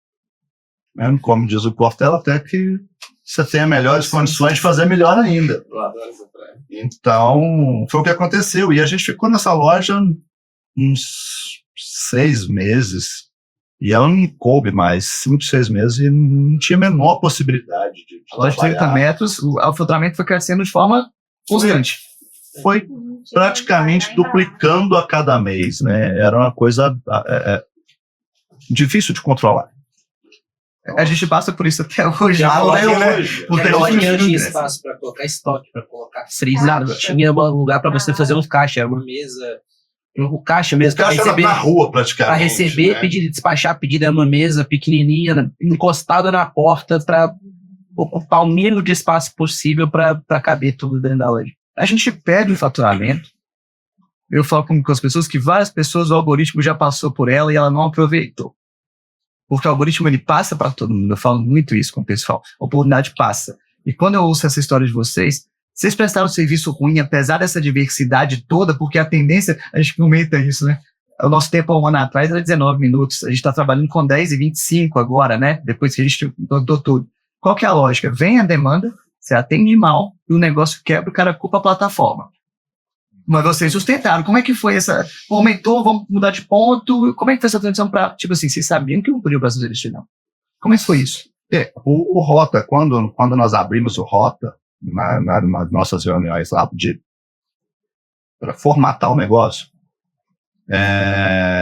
Como diz o Cortella, até que você tenha melhores condições de fazer melhor ainda. Então, foi o que aconteceu. E a gente ficou nessa loja uns 6 meses. E ela não me coube mais, 5, 6 meses, e não tinha a menor possibilidade de a loja de 30 metros, o faturamento foi crescendo de forma constante. Foi praticamente duplicando a cada mês, né? Era uma coisa difícil de controlar. A gente passa por isso até hoje. Não tinha espaço para colocar estoque, para colocar freezer, tinha um lugar para você fazer um caixa, uma mesa, o caixa mesmo. O caixa era na rua, praticamente. Para receber, né? pedir, despachar pedido, era uma mesa pequenininha, encostada na porta, para ocupar o mínimo de espaço possível para caber tudo dentro da loja. A gente perde o faturamento. Eu falo com as pessoas que várias pessoas, o algoritmo já passou por ela e ela não aproveitou. Porque o algoritmo, ele passa para todo mundo. Eu falo muito isso com o pessoal. A oportunidade passa. E quando eu ouço essa história de vocês prestaram serviço ruim, apesar dessa diversidade toda, porque a tendência, a gente comenta isso, né? O nosso tempo há um ano atrás era 19 minutos. A gente está trabalhando com 10 e 25 agora, né? Depois que a gente implantou tudo. Qual que é a lógica? Vem a demanda, você atende mal, e o negócio quebra, o cara culpa a plataforma. Mas vocês sustentaram. Como é que foi essa... Aumentou, vamos mudar de ponto. Como é que foi essa transição para... Tipo assim, vocês sabiam que não podia o Brasil existir, não? Como é que foi isso? O Rota, quando nós abrimos o Rota, nas nossas reuniões lá para formatar o negócio,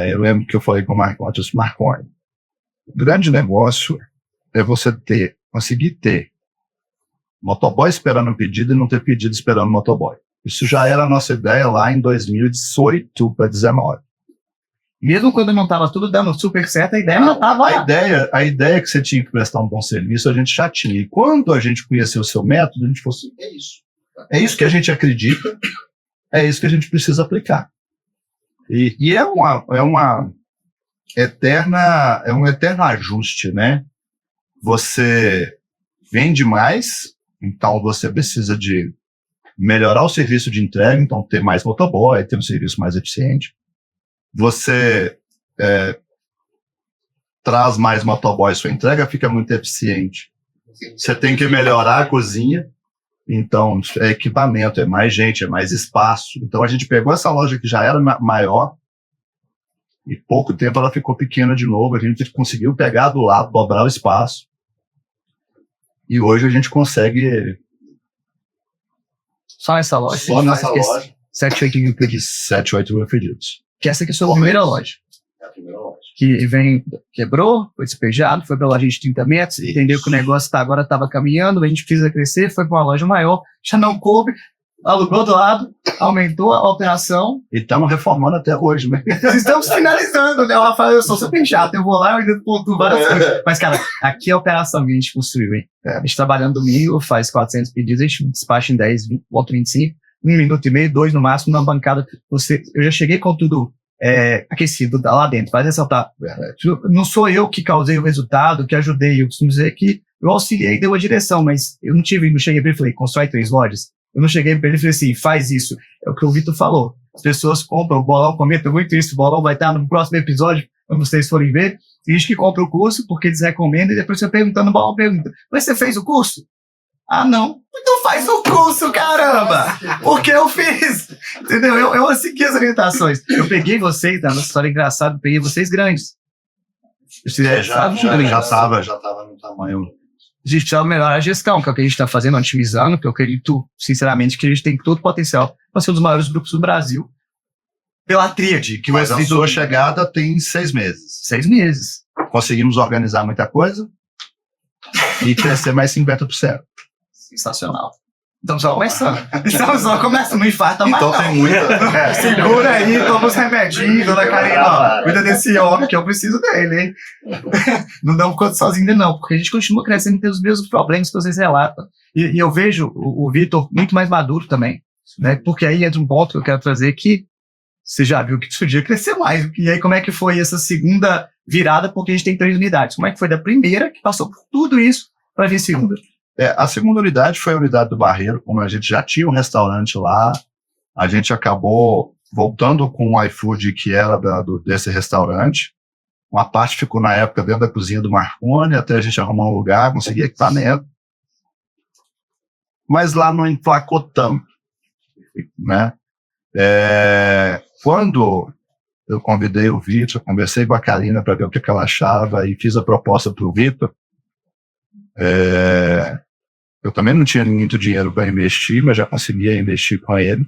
eu lembro que eu falei com o Marconi, eu disse, Marconi, o grande negócio é você conseguir ter motoboy esperando um pedido e não ter pedido esperando motoboy. Isso já era a nossa ideia lá em 2018 para 2019. Mesmo quando não estava tudo dando super certo, a ideia não estava... A ideia que você tinha que prestar um bom serviço, a gente já tinha. E quando a gente conheceu o seu método, a gente falou assim, é isso. É isso que a gente acredita. É isso que a gente precisa aplicar. E é um eterno ajuste, né? Você vende mais, então você precisa de melhorar o serviço de entrega, então ter mais motoboy, ter um serviço mais eficiente. Você traz mais motoboy, sua entrega fica muito eficiente. Você tem que melhorar a cozinha, então é equipamento, é mais gente, é mais espaço. Então a gente pegou essa loja que já era maior e pouco tempo ela ficou pequena de novo, a gente conseguiu pegar do lado, dobrar o espaço e hoje a gente consegue... Só nessa loja? Só nessa loja. 7, 8 mil pedidos. 7, 8 mil pedidos. Que essa aqui é a sua primeira loja. É a primeira loja. Que quebrou, foi despejado, foi para loja de 30 metros, Isso. entendeu que o negócio agora estava caminhando, a gente precisa crescer, foi para uma loja maior, já não coube, alugou do lado, aumentou a operação. E estamos reformando até hoje, né? Estamos finalizando, né? O Rafael, eu sou super chato, eu vou lá, eu ainda pontuo várias coisas. Mas, cara, aqui é a operação que a gente construiu, hein? A gente trabalhando domingo, faz 400 pedidos, a gente despacha em 10, volta 25, 1 minuto e meio, 2 no máximo, na bancada. Eu já cheguei com tudo aquecido lá dentro, vai ressaltar. Não sou eu que causei o resultado, que ajudei, eu costumo dizer que eu auxiliei, deu a direção, mas eu não cheguei pra ele e falei, constrói 3 lojas. Eu não cheguei pra ele e falei assim, faz isso. É o que o Vitor falou. As pessoas compram, o Bolão comenta muito isso, o Bolão vai estar no próximo episódio, quando vocês forem ver. Tem gente que compra o curso porque eles recomendam e depois você perguntando, o Bolão pergunta, mas você fez o curso? Ah, não. Então faz o curso, caramba! Porque eu fiz! Entendeu? Eu segui as orientações. Eu peguei vocês, tá? Uma história engraçada, peguei vocês grandes. Já estava no tamanho. A gente precisa melhorar a gestão, que é o que a gente está fazendo, otimizando, que eu acredito, sinceramente, que a gente tem todo o potencial para ser um dos maiores grupos do Brasil. Pela tríade. Que Mas a sua chegada tem 6 meses. 6 meses. Conseguimos organizar muita coisa e crescer mais 50%. Sensacional. Estamos só começando. Estamos só começando, não infarta mais Então não. tem muita... Segura aí, toma os remedinhos, dona Karina, ó. Cuida desse homem que eu preciso dele, hein? Não dá conta sozinho ainda não, porque a gente continua crescendo e tem os mesmos problemas que vocês relatam. E eu vejo o Vitor muito mais maduro também, né? Porque aí entra um ponto que eu quero trazer que você já viu que podia crescer mais. E aí como é que foi essa segunda virada, porque a gente tem 3 unidades. Como é que foi da primeira, que passou por tudo isso, para vir a segunda? A segunda unidade foi a unidade do Barreiro, como a gente já tinha um restaurante lá, a gente acabou voltando com o iFood que era desse restaurante. Uma parte ficou na época dentro da cozinha do Marconi, até a gente arrumar um lugar, conseguir equipamento. Mas lá não emplacou tanto, né? Quando eu convidei o Vitor, conversei com a Karina para ver o que ela achava e fiz a proposta para o Vitor, eu também não tinha muito dinheiro para investir, mas já conseguia investir com ele.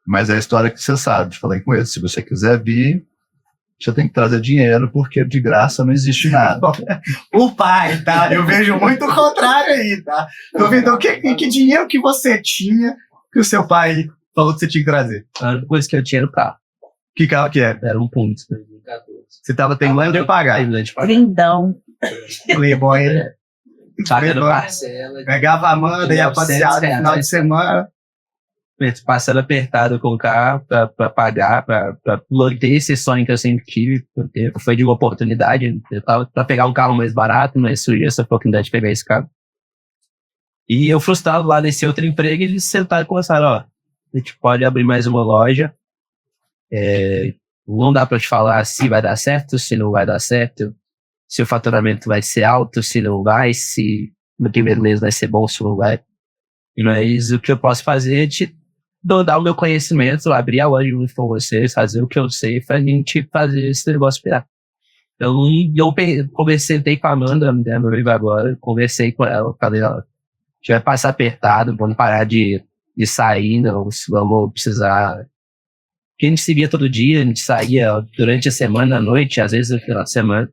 Mas é a história que você sabe. Falei com ele, se você quiser vir, você tem que trazer dinheiro, porque de graça não existe nada. O pai, tá? Eu vejo muito o contrário aí, tá? Tô vendo que dinheiro que você tinha que o seu pai falou que você tinha que trazer. A única coisa que eu tinha era o carro. Que carro que era? Era um Punto, 2014. Você tava terminando de pagar. Terminando de pagar. Lindão. Playboy, ele Pagando parcela. pegava a Amanda e ia passear no final de semana. Parcela apertada com o carro pra pagar, pra manter esse sonho que eu sempre tive, porque foi de uma oportunidade. Eu tava pra pegar um carro mais barato, mas surgiu essa oportunidade de pegar esse carro. E eu frustrado lá nesse outro emprego, eles sentaram e começaram, ó, a gente pode abrir mais uma loja, não dá pra te falar se vai dar certo, se não vai dar certo, se o faturamento vai ser alto, se não vai, se no primeiro mês vai ser bom, se não vai. Mas o que eu posso fazer é te dar o meu conhecimento, abrir a loja junto com vocês, fazer o que eu sei pra gente fazer esse negócio virar. Então, eu conversei com a Amanda, minha noiva agora, conversei com ela, falei, ó, a gente vai passar apertado, vamos parar de sair, não, vamos precisar... Porque a gente se via todo dia, a gente saía durante a semana, à noite, às vezes no final de semana.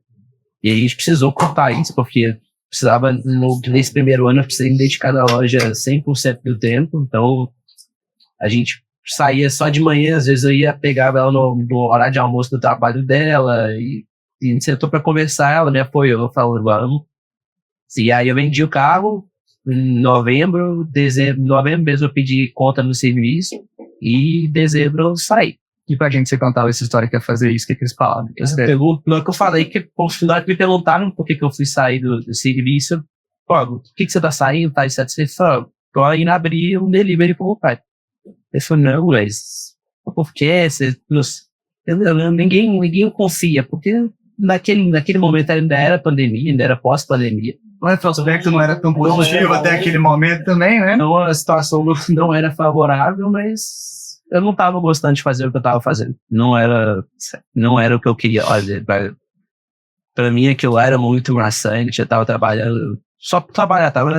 E a gente precisou cortar isso, porque precisava, nesse primeiro ano, eu precisei me dedicar na loja 100% do tempo. Então, a gente saía só de manhã, às vezes eu ia pegar ela no horário de almoço do trabalho dela, e a gente sentou para conversar, ela me apoiou, falou, vamos. E aí eu vendi o carro, Em novembro mesmo eu pedi conta no serviço e em dezembro eu saí. E pra gente, você contava essa história que ia fazer isso, o que eles falavam? Na hora que eu falei, na hora que me perguntaram por que eu fui sair do serviço, por que você tá saindo, tá insatisfeito? Tô indo abrir um delivery com o pai. Ele falou, não, mas por quê? Ninguém confia, porque naquele momento ainda era pandemia, ainda era pós-pandemia. O retrospecto não era tão positivo até aquele momento também, né? Então a situação não era favorável, mas eu não estava gostando de fazer o que eu estava fazendo. Não era o que eu queria fazer. Para mim aquilo era muito maçante, eu estava trabalhando, só para trabalhar, estava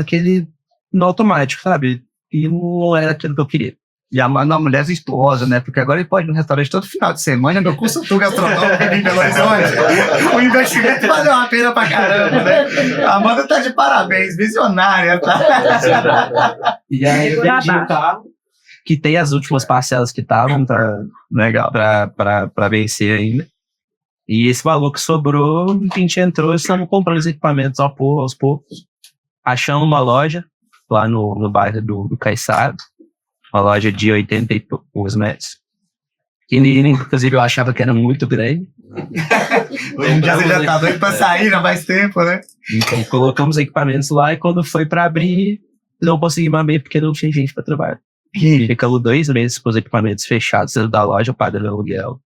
no automático, sabe? E não era aquilo que eu queria. E a mulher virtuosa, né? Porque agora ele pode ir no restaurante todo final de semana, meu consultor gastronômico em Belo Horizonte. O investimento valeu a pena pra caramba, né? A Amanda tá de parabéns, visionária, tá? E aí eu vendi o carro, que tem as últimas parcelas que estavam pra vencer ainda. E esse valor que sobrou, a gente entrou e estamos comprando os equipamentos aos poucos. Achamos uma loja lá no bairro do Caiçara. Uma loja de 80 e poucos metros. Que, inclusive, eu achava que era muito grande. Hoje em dia você já tá doido pra sair, não faz tempo, né? Então, colocamos equipamentos lá e quando foi pra abrir, não conseguimos abrir porque não tinha gente pra trabalhar. Ficamos 2 meses com os equipamentos fechados dentro da loja, pagando aluguel.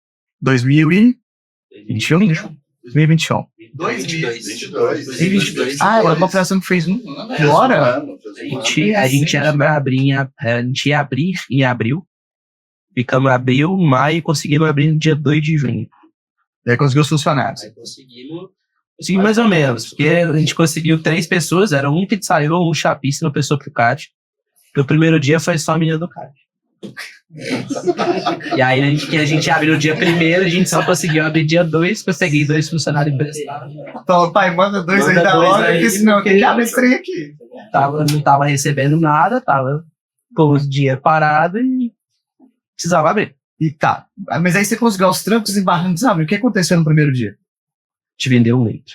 2021? 2021. 2022. Ah, a operação que fez agora? A gente ia abrir em abril. Ficamos em abril, maio e conseguimos abrir no dia 2 de junho. E aí conseguiu os funcionários. Aí conseguimos mais ou menos, porque a gente conseguiu 3 pessoas, era um pizzaiolo, um chapista e uma pessoa pro CAT. No primeiro dia foi só a menina do CAT. E aí a gente abriu no dia 1º, a gente só conseguiu abrir dia 2, consegui 2 funcionários emprestados. Então, pai, manda 2 aí da loja, porque senão tem que abrir esse trem aqui. Não tava recebendo nada, tava com o dinheiro parado e precisava abrir. E tá, mas aí você conseguiu aos trancos e barrancos abrir. O que aconteceu no primeiro dia? A gente vendeu 1 litro.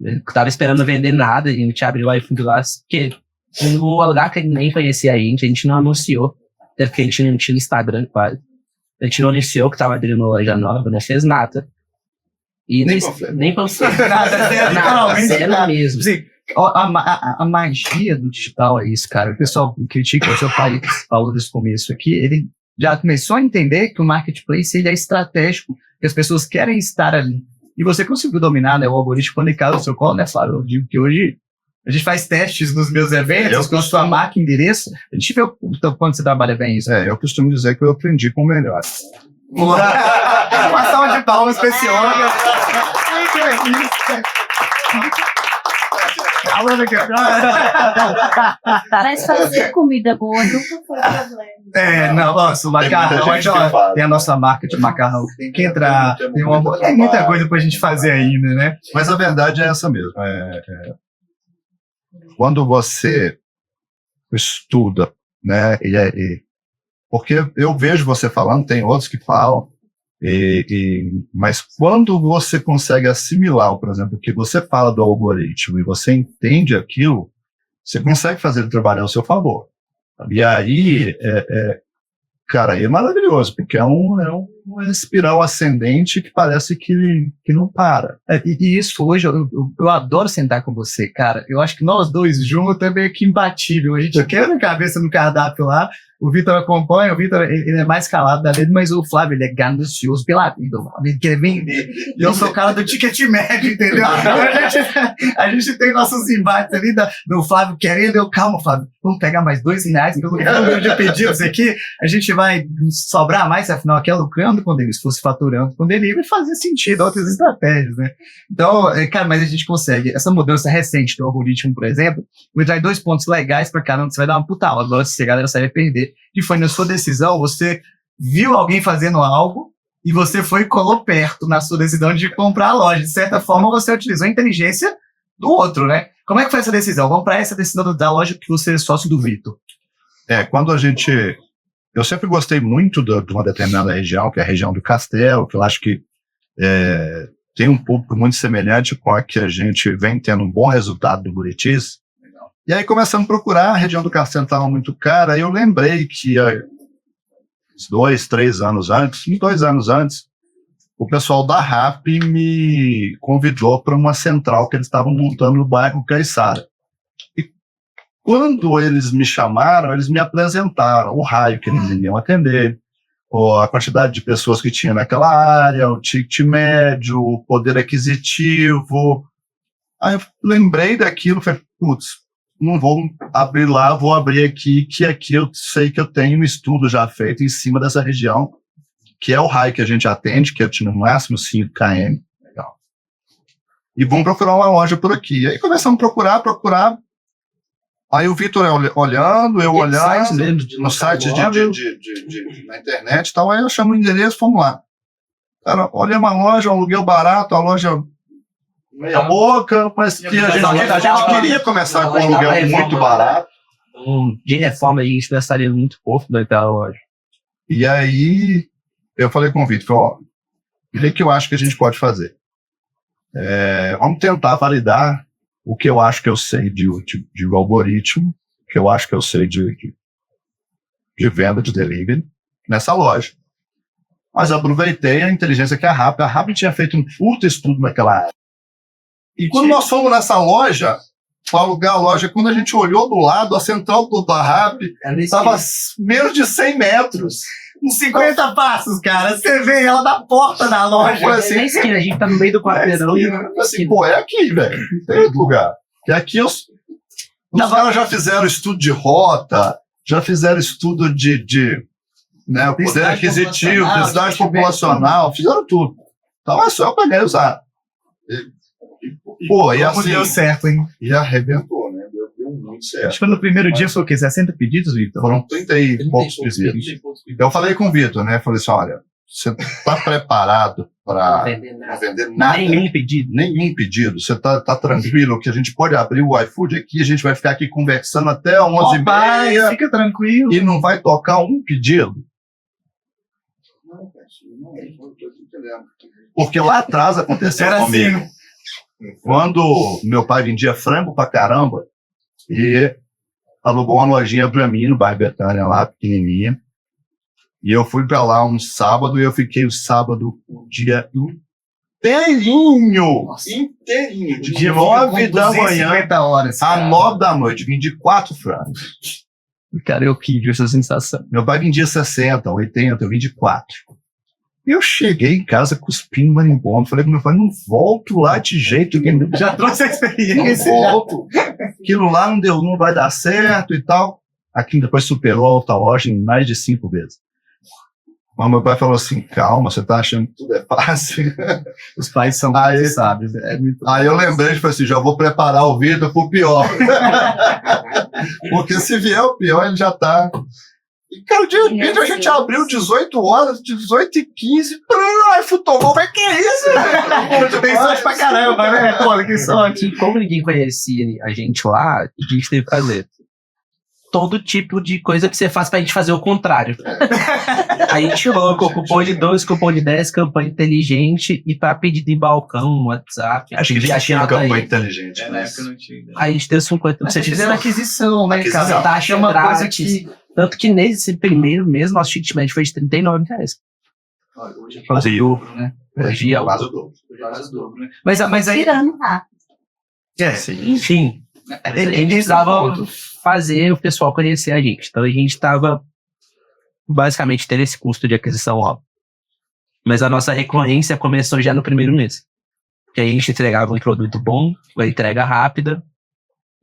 Eu tava esperando vender nada, a gente abriu o iFood lá, porque no lugar que nem conhecia a gente não anunciou. Até porque a gente não tinha Instagram quase. A gente não anunciou que tava abrindo uma loja nova, não fez nada. E nem panfleto. Nada, cena mesmo. Assim, a magia do digital é isso, cara. O pessoal critica o seu pai, que falou desse começo aqui, ele já começou a entender que o marketplace ele é estratégico, que as pessoas querem estar ali. E você conseguiu dominar, né, o algoritmo quando ele cai no seu colo, né, Flávio? Eu digo que hoje a gente faz testes nos meus eventos com a sua marca e endereço. A gente vê então, quando você trabalha bem isso. Eu costumo dizer que eu aprendi com o melhor. Uma salva de palmas pra esse homem. Mas fazer comida boa nunca foi problema. Não, nossa, o macarrão, tem a nossa marca de macarrão que tem que entrar, tem muita coisa pra gente fazer ainda, né? Mas a verdade é essa mesmo. Quando você estuda, né, porque eu vejo você falando, tem outros que falam, mas quando você consegue assimilar, por exemplo, que você fala do algoritmo e você entende aquilo, você consegue fazer ele trabalhar ao seu favor. E aí, cara, é maravilhoso, porque é uma espiral ascendente que parece que não para. E isso hoje, eu adoro sentar com você, cara. Eu acho que nós dois juntos é meio que imbatível. A gente quebra a cabeça no cardápio lá. O Vitor acompanha, o Vitor ele é mais calado da dele, mas o Flávio ele é ganancioso pela vida. Ele quer vender. E eu sou o cara do ticket médio, entendeu? A gente tem nossos embates ali do Flávio querendo. Calma, Flávio, vamos pegar mais R$2 pelo número de pedidos aqui. A gente vai sobrar mais, afinal, aqui é lucrando com delivery. Se fosse faturando com delivery, fazia sentido, outras estratégias, né? Então, cara, mas a gente consegue. Essa mudança recente do algoritmo, por exemplo, vai dar 2 pontos legais pra caramba, você vai dar uma puta aula. Agora, se a galera sair a perder, que foi na sua decisão, você viu alguém fazendo algo e você foi e colou perto na sua decisão de comprar a loja. De certa forma, você utilizou a inteligência do outro, né? Como é que foi essa decisão? Vamos para essa decisão da loja que você é sócio do Vitor. Quando eu sempre gostei muito de uma determinada região, que é a região do Castelo, que eu acho que tem um público muito semelhante com a que a gente vem tendo um bom resultado do Buritis. E aí começamos a procurar, a região do Castelo estava muito cara, aí eu lembrei que uns 2 anos antes, o pessoal da RAP me convidou para uma central que eles estavam montando no bairro Caiçara. E quando eles me chamaram, eles me apresentaram o raio que eles iriam atender, a quantidade de pessoas que tinha naquela área, o ticket médio, o poder aquisitivo. Aí eu lembrei daquilo, falei, putz, não vou abrir lá, vou abrir aqui, que aqui eu sei que eu tenho um estudo já feito em cima dessa região, que é o raio que a gente atende, que é no máximo 5 km. Legal. E vamos procurar uma loja por aqui. Aí começamos a procurar. Aí o Vitor olhando, eu olhando, no site na internet e tal, aí eu chamo o endereço, fomos lá. Cara, olha uma loja, um aluguel barato, a loja meia boca, mas que a gente queria começar com um aluguel muito barato. De reforma, a gente pensaria muito pouco daquela loja. E aí eu falei com o Vitor, ó, o que eu acho que a gente pode fazer? Vamos tentar validar o que eu acho que eu sei de algoritmo, o que eu acho que eu sei de venda de delivery nessa loja. Mas aproveitei a inteligência que a RAP tinha feito um curto estudo naquela área. E quando nós fomos nessa loja, para alugar a loja, quando a gente olhou do lado, a central da RAP estava menos de 100 metros. Uns 50 passos, cara. Você vê ela da porta da loja. Foi assim, Na esquina, a gente tá no meio do quarteirão. assim, pô, é aqui, velho. Não tem outro lugar. E aqui os caras já fizeram estudo de rota, já fizeram estudo de né, poder aquisitivo, densidade populacional, fizeram tudo. Então é só eu pegar e usar. Pô, e assim, deu certo, hein? E arrebentou, né? Deu muito certo. Acho que no primeiro dia foi o quê? 60 pedidos, Vitor? Foram 30 e poucos pedidos. Eu falei com o Vitor, né? Falei assim, olha, você tá preparado para não vender nada? Nenhum pedido. Nenhum pedido. Você tá tranquilo que a gente pode abrir o iFood aqui, a gente vai ficar aqui conversando até 11h30. Fica tranquilo. E não vai tocar um pedido? Não tô entendendo. Porque lá atrás aconteceu comigo. Assim. Quando meu pai vendia frango pra caramba e alugou uma lojinha pra mim no bairro Betânia, lá pequenininha. E eu fui pra lá um sábado e eu fiquei o sábado o dia inteirinho. Inteirinho. De 9 da manhã horas, a 9 da noite. Vendi 4 frangos. Cara, eu quis essa sensação. Meu pai vendia 60, 80, eu vendi 4. Eu cheguei em casa cuspindo marimbondo. Falei pro meu pai, não volto lá de jeito nenhum. Já trouxe a Não experiência. volto. Aquilo lá não vai dar certo e tal. Aquilo depois superou a outra loja em mais de 5 vezes. Mas meu pai falou assim, calma, você tá achando que tudo é fácil? Os pais são Aí, sábios. Aí eu lembrei, tipo assim, já vou preparar o Vitor pro pior. Porque se vier o pior, ele já tá... E, cara, o dia de vídeo a gente abriu 18 horas, 18h15. Ai, futebol, mas que isso? Tem sorte pra caramba, né? Pô, que sorte. E como ninguém conhecia a gente lá, a gente teve que fazer todo tipo de coisa que você faz pra gente fazer o contrário. A gente colocou cupom de 12, cupom de 10, campanha inteligente e pra pedido em balcão, WhatsApp. Acho que já tinha uma tá aí. campanha inteligente. Na época não tinha. Aí a gente deu 50%. Vocês fizeram aquisição, né? Aquisição. Cara, Taxa é uma coisa grátis. que... Tanto que nesse primeiro mês, nosso ticket médio foi de R$39. Quase o dobro, né? Hoje é o Quase o dobro. dobro, né? Mas aí, Tirando rápido. enfim, a gente precisava fazer o pessoal conhecer a gente. Então a gente estava basicamente tendo esse custo de aquisição alto. Mas a nossa recorrência começou já no primeiro mês. Porque a gente entregava um produto bom, uma entrega rápida,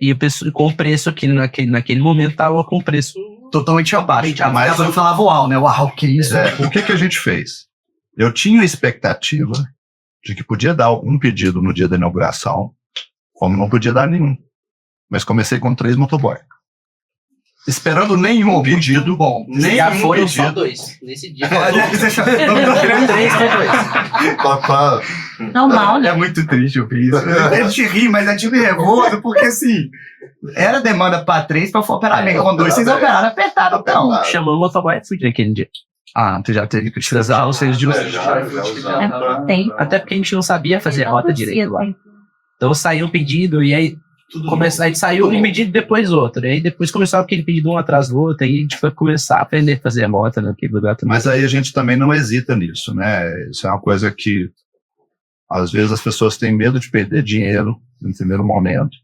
e com o preço que naquele momento estava com preço Totalmente abaixo. Mas eu falava uau, né? Uau, que isso? O que a gente fez? Eu tinha a expectativa de que podia dar um pedido no dia da inauguração, como não podia dar nenhum. Mas comecei com 3 motoboys. Esperando nenhum pedido bom. já Nenhum foram só pedido. 2 nesse dia. Três 2. Normal, né? É muito triste eu fiz isso. A gente ri, mas a gente fica nervoso, porque assim, era demanda pra 3 pra operar bem com 2. Vocês operaram apertado, não. Chamou o motoboy food naquele dia. Ah, tu já teve que utilizar os seus de Tem. Até porque a gente não sabia fazer a rota direito lá. Então saiu um pedido e aí A gente saiu um pedido depois outro. Aí depois começava aquele pedido um atrás do outro. Aí a gente foi começar a aprender a fazer a moto naquele lugar também. Mas aí a gente também não hesita nisso, né? Isso é uma coisa que, às vezes, as pessoas têm medo de perder dinheiro no primeiro momento.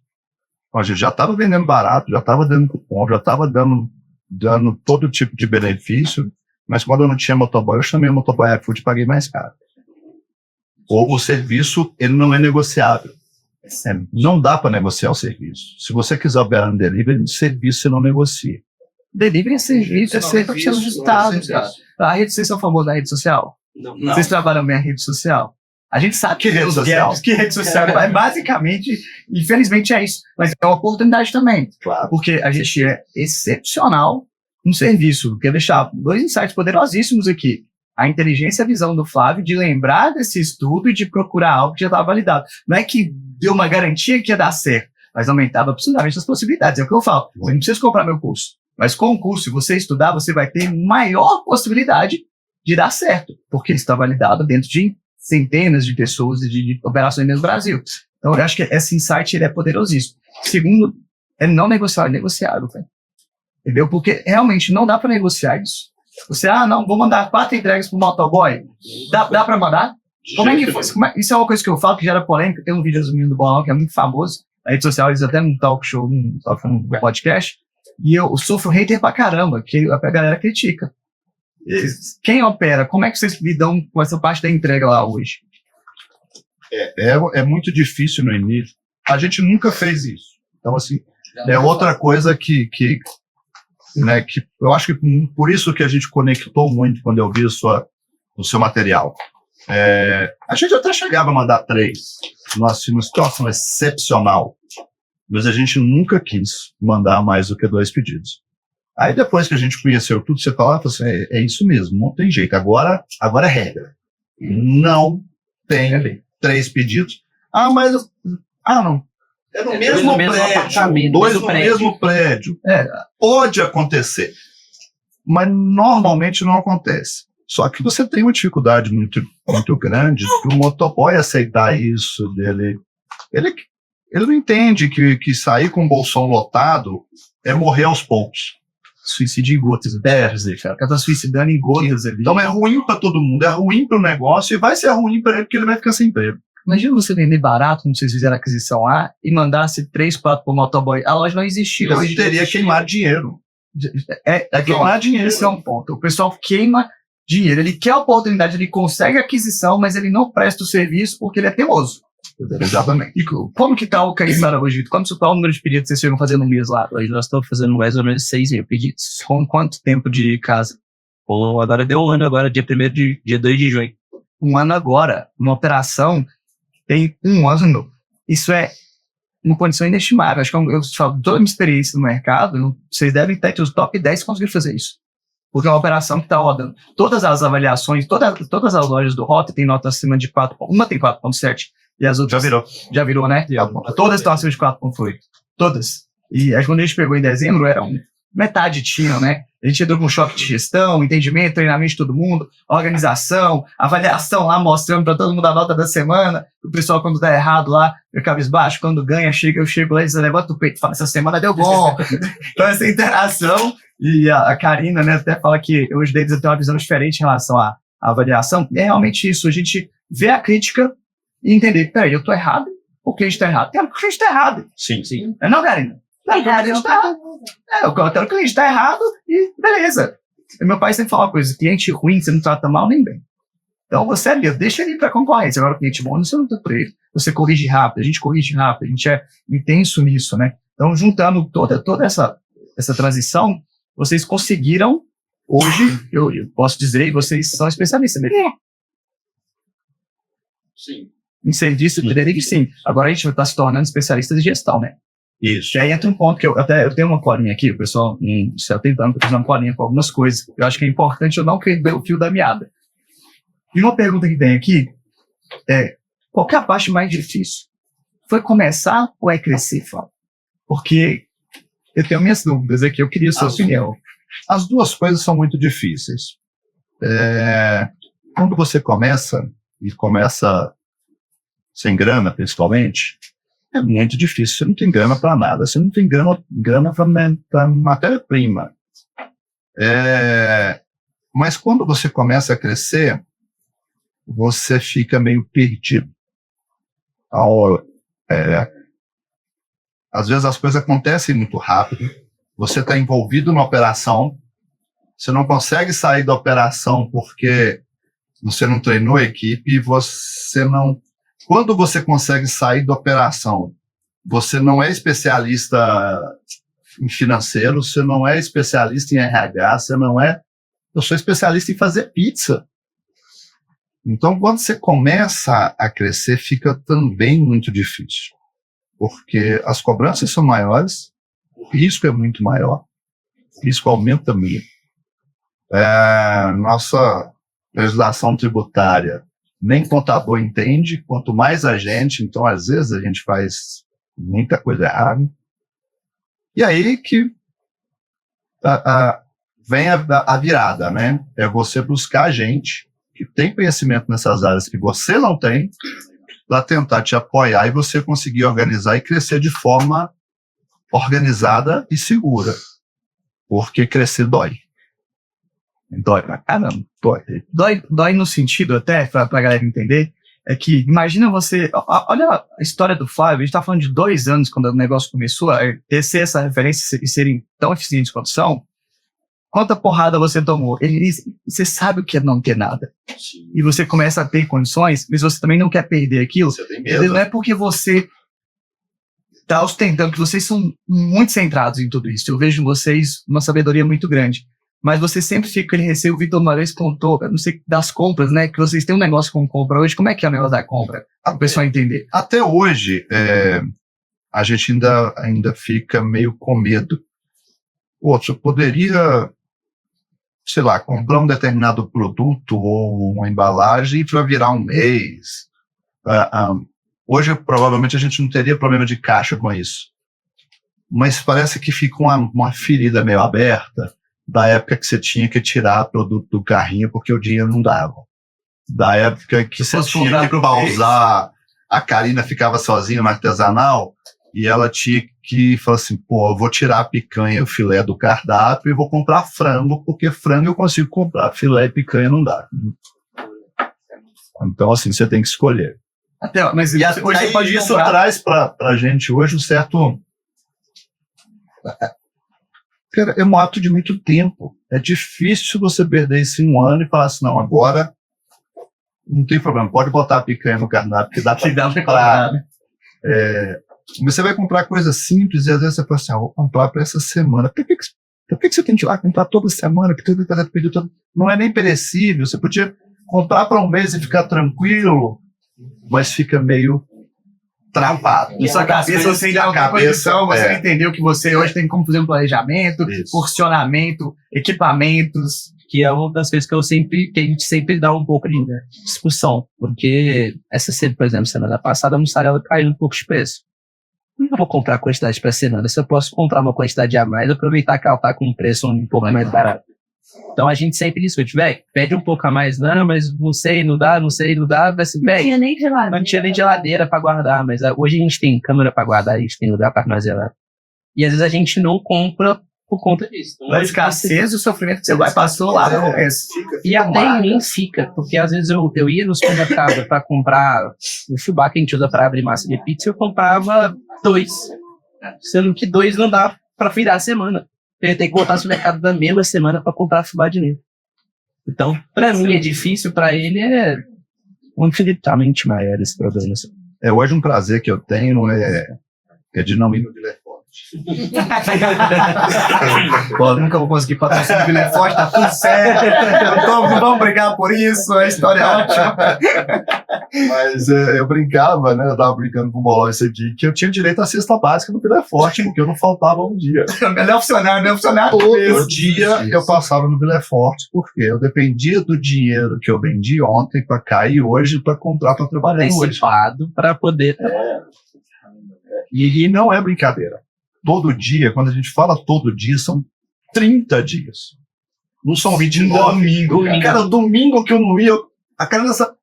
A gente já estava vendendo barato, já estava dando cupom, já estava dando todo tipo de benefício, mas quando eu não tinha motoboy, eu chamei o motoboy iFood e paguei mais caro. Ou o serviço, ele não é negociável. Não dá para negociar o serviço. Se você quiser operar no delivery, serviço você não negocia. Delivery é serviço, é serviço de resultado. A rede social é famosa na rede social? Não. Vocês trabalham bem a rede social? A gente sabe Que rede social? Que rede social é basicamente, infelizmente é isso. Mas é uma oportunidade também. Claro. Porque a gente é excepcional no serviço. Quero deixar 2 insights poderosíssimos aqui. A inteligência e a visão do Flávio de lembrar desse estudo e de procurar algo que já estava validado. Não é que deu uma garantia que ia dar certo, mas aumentava absolutamente as possibilidades. É o que eu falo. Você não precisa comprar meu curso. Mas com o curso, se você estudar, você vai ter maior possibilidade de dar certo. Porque ele está validado dentro de centenas de pessoas e de operações no Brasil. Então, eu acho que esse insight ele é poderosíssimo. Segundo, é não negociável, é negociável. Véio. Entendeu? Porque realmente não dá para negociar isso. Você, não, vou mandar 4 entregas pro motoboy. Dá pra mandar? Como é que foi? Isso é uma coisa que eu falo que gera polêmica. Tem um vídeo resumindo do Bolão que é muito famoso. Na rede social, eles até num talk show, num podcast. E eu sofro hater pra caramba, que a galera critica. Quem opera? Como é que vocês lidam com essa parte da entrega lá hoje? É muito difícil no início. A gente nunca fez isso. Então, assim, é outra coisa que eu acho que por isso que a gente conectou muito quando eu vi o seu material. A gente até chegava a mandar 3. Nós tínhamos uma situação excepcional, mas a gente nunca quis mandar mais do que 2 pedidos. Aí depois que a gente conheceu tudo, você falava assim, é isso mesmo, não tem jeito, agora é regra. Não tem 3 pedidos. Não. É no mesmo prédio, 2 no mesmo prédio. Pode acontecer, mas normalmente não acontece. Só que você tem uma dificuldade muito, muito grande do motoboy aceitar isso dele. Ele não entende que sair com o bolsão lotado é morrer aos poucos. Suicídio em gotas. Cara, tá suicidando em gotas ali. Então é ruim para todo mundo, é ruim para o negócio e vai ser ruim para ele porque ele vai ficar sem emprego. Imagina você vender barato, como vocês fizeram a aquisição lá, e mandasse 3, 4 pro motoboy. A loja não existia. Eu teria queimar dinheiro. Queimar dinheiro, esse é um ponto. O pessoal queima dinheiro. Ele quer a oportunidade, ele consegue a aquisição, mas ele não presta o serviço porque ele é teimoso. Exatamente. E como que tá o Caissara hoje, Vitor? Qual o número de pedidos vocês chegam fazendo no mês lá? Hoje nós estamos fazendo mais ou menos 6 mil pedidos. Com quanto tempo de casa? Agora deu 1 ano agora, dia 2 de junho. 1 ano agora. Uma operação tem 1 ano. Isso é uma condição inestimável. Acho que eu falo, toda a minha experiência no mercado, vocês devem ter os top 10 que conseguiram fazer isso. Porque é uma operação que está rodando. Todas as avaliações, todas as lojas do Rota têm nota acima de 4. Uma tem 4.7 e as outras... Já virou, né? Todas estão acima de 4.8. Todas. E aí, quando a gente pegou em dezembro, metade tinham, né? A gente entrou com choque de gestão, entendimento, treinamento de todo mundo, organização, avaliação lá, mostrando para todo mundo a nota da semana. O pessoal, quando dá errado lá, eu cabisbaixo, quando ganha, eu chego lá e levanta o peito e fala, essa semana deu bom. Então, essa interação, e a Karina, né, até fala que hoje deles tem uma visão diferente em relação à avaliação. E é realmente isso, a gente vê a crítica e entender, peraí, eu tô errado? O cliente tá errado? Quero que o cliente tá errado. Sim. Não, Karina? Quero que o cliente tá errado. Eu quero que o cliente tá errado e beleza. E meu pai sempre fala uma coisa, cliente ruim, você não trata mal nem bem. Então você é meu, deixa ele para concorrência. Agora o cliente bom, você não tá por ele. Você corrige rápido, a gente corrige rápido, a gente é intenso nisso, né? Então juntando toda essa transição, vocês conseguiram, hoje, eu posso dizer, vocês são especialistas mesmo. Sim. Em serviço, eu diria que sim. Agora a gente está se tornando especialistas de gestão, né? Isso. E aí entra um ponto que eu tenho uma colinha aqui, o pessoal, eu tentando fazer uma colinha com algumas coisas. Eu acho que é importante eu não perder o fio da meada. E uma pergunta que tem aqui é, qual que é a parte mais difícil? Foi começar ou é crescer, Flávio? Porque eu tenho minhas dúvidas aqui, eu queria a sua opinião. As duas coisas são muito difíceis. Quando você começa, e começa sem grana, principalmente, é muito difícil. Você não tem grana para nada. Você não tem grana para matéria-prima. Mas quando você começa a crescer, você fica meio perdido. Às vezes as coisas acontecem muito rápido. Você está envolvido na operação. Você não consegue sair da operação porque você não treinou a equipe. Quando você consegue sair da operação, você não é especialista em financeiro, você não é especialista em RH, eu sou especialista em fazer pizza. Então, quando você começa a crescer, fica também muito difícil, porque as cobranças são maiores, o risco é muito maior, o risco aumenta muito. Nossa legislação tributária, nem contador entende, quanto mais a gente, então às vezes a gente faz muita coisa errada. E aí que vem a virada, né? É você buscar gente que tem conhecimento nessas áreas que você não tem, para tentar te apoiar e você conseguir organizar e crescer de forma organizada e segura. Porque crescer dói. Dói pra caramba. Dói no sentido, até, pra galera entender, é que, imagina você, olha a história do Flávio, a gente tá falando de 2 anos, quando o negócio começou a ter essa referência e serem tão eficientes quanto são. Quanta porrada você tomou? Você sabe o que é não ter nada. Sim. E você começa a ter condições, mas você também não quer perder aquilo. Você tem medo. Não é porque você tá ostentando, que vocês são muito centrados em tudo isso. Eu vejo em vocês uma sabedoria muito grande. Mas você sempre fica com aquele receio. O Vitor uma vez contou, não sei, das compras, né? Que vocês têm um negócio com compra hoje. Como é que é o negócio da compra? Para o pessoal entender. Até hoje, a gente ainda fica meio com medo. Você poderia, sei lá, comprar um determinado produto ou uma embalagem para virar um mês. Hoje, provavelmente, a gente não teria problema de caixa com isso. Mas parece que fica uma ferida meio aberta da época que você tinha que tirar produto do carrinho porque o dinheiro não dava. Da época que você tinha que pausar, a Karina ficava sozinha no artesanal e ela tinha que falar assim, eu vou tirar a picanha e o filé do cardápio e vou comprar frango, porque frango eu consigo comprar, filé e picanha não dá. Então, assim, você tem que escolher. Mas hoje você pode isso comprar. Traz pra gente hoje um certo... É um ato de muito tempo. É difícil você perder isso em 1 ano e falar assim, não, agora não tem problema, pode botar a picanha no cardápio, que dá para comprar. Você vai comprar coisas simples e às vezes você fala assim, vou comprar para essa semana. Por que você tem que ir lá comprar toda semana? Não é nem perecível. Você podia comprar para um mês e ficar tranquilo, mas fica meio travado. E sua cabeça, você ainda não condição, você não entendeu que você hoje tem como fazer um planejamento, porcionamento, equipamentos. Que é uma das coisas que a gente sempre dá um pouco de discussão. Porque por exemplo, semana passada a mussarela caiu um pouco de preço. Não vou comprar quantidade para semana. Se eu posso comprar uma quantidade a mais, aproveitar que ela está com um preço um pouco mais barato. Então a gente sempre discute, pede um pouco a mais, não, mas não sei, não dá, mas, não tinha nem geladeira. Não tinha nem geladeira para guardar, mas hoje a gente tem câmera para guardar, a gente tem lugar para armazenar. E às vezes a gente não compra por conta disso. Então, a escassez e o sofrimento que você vai passou lá. E até em mim fica, porque às vezes eu ia no supermercado para comprar o fubá que a gente usa para abrir massa de pizza, eu comprava 2, sendo que 2 não dá para virar a semana. Eu tenho que voltar no mercado da mesma semana para comprar fubá de novo. Então, para mim é difícil, para ele é infinitamente maior esse problema. Hoje um prazer que eu tenho é de não ir no Vila Forte. Nunca vou conseguir patrocinar o Vila Forte, tá tudo certo. Não vamos brigar por isso, a história é ótima. Mas eu brincava, né? Eu tava brincando com o Bolão esse dia, que eu tinha direito à cesta básica no Vila Forte, porque eu não faltava um dia. Melhor funcionário. Todo dia eu passava no Vila Forte, porque eu dependia do dinheiro que eu vendi ontem para cair hoje para comprar para trabalhar hoje. Para poder. E não é brincadeira. Todo dia, quando a gente fala todo dia, são 30 dias. Não são 29. Domingo. Cara, domingo que eu não ia, a cara dessa...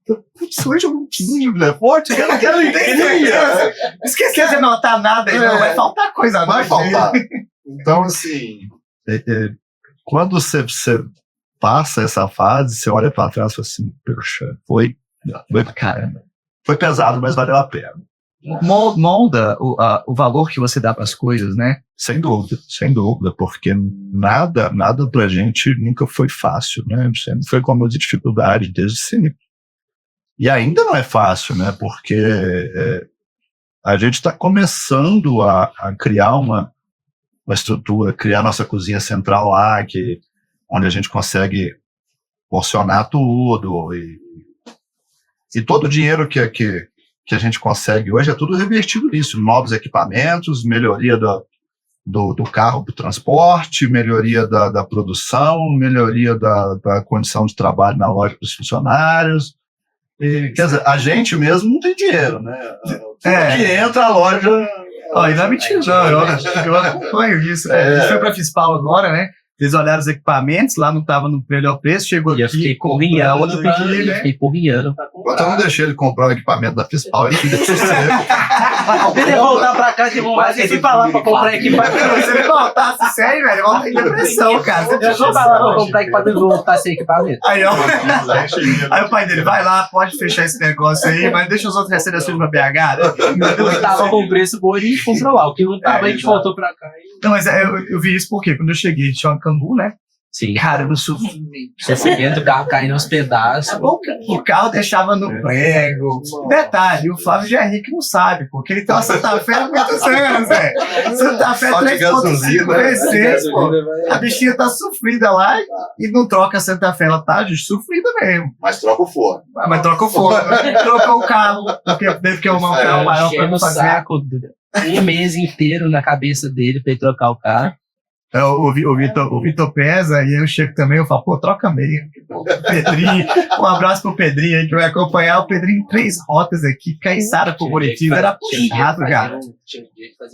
Putz, hoje eu não preciso, né? Forte, eu não quero entender. Esqueceu de anotar nada aí, não. Vai faltar coisa. Vai faltar. Então, assim, quando você passa essa fase, você olha pra trás e fala assim, poxa, foi caramba. Foi pesado, mas valeu a pena. Molda o valor que você dá para as coisas, né? Sem dúvida, porque nada pra gente nunca foi fácil, né? Sempre foi com muita dificuldade, desde sempre. E ainda não é fácil, né? Porque a gente está começando a criar uma estrutura, criar nossa cozinha central lá, onde a gente consegue porcionar tudo. E todo o dinheiro que a gente consegue hoje é tudo revertido nisso. Novos equipamentos, melhoria do carro para o transporte, melhoria da produção, melhoria da condição de trabalho na loja dos funcionários. Quer dizer, a gente mesmo não tem dinheiro, né? Que entra a loja... Não é mentira, não. Eu acompanho isso. A gente foi para a Fispal agora, né? Eles olharam os equipamentos, lá não estava no melhor preço, chegou E eu aqui... fiquei porrinhando. Enquanto eu não deixei ele comprar o equipamento da Fispal, ele deixou ser. Ele voltar pra cá, tipo, mas ele falar pra comprar equipamento. Se ele voltasse sério, velho, volta em depressão, cara. Você Eu vou falar pra comprar equipamento, vou voltar sem equipamento. Aí o pai dele, vai lá, pode fechar esse negócio aí, mas deixa os outros receberem pra BH, né? Eu tava com preço bom, a gente comprou lá. O que não tava, a gente voltou pra cá. Não, mas eu vi isso porque quando eu cheguei, tinha uma Cambu, né? Sim. Cara, eu não sofri. Você seguia do carro caindo aos pedaços. O carro deixava no prego. Detalhe, o Flávio já é rico e não sabe, porque ele tem uma Santa Fé há muitos anos, velho. Santa Fé 3.5 V6, pô. A bichinha tá sofrida lá e não troca a Santa Fé, ela tá sofrida mesmo. Mas troca o forno. Mas troca o forno. Trocou o carro, porque teve que arrumar um carro maior pra Enchendo não o fazer. saco um mês inteiro na cabeça dele pra ele trocar o carro. O Vitor pesa e eu chego também, eu falo, pô, troca meio. Pedrinho, um abraço pro Pedrinho aí que vai acompanhar o Pedrinho em 3 rotas aqui, Caiçara pro Curitiba, era puxado, cara.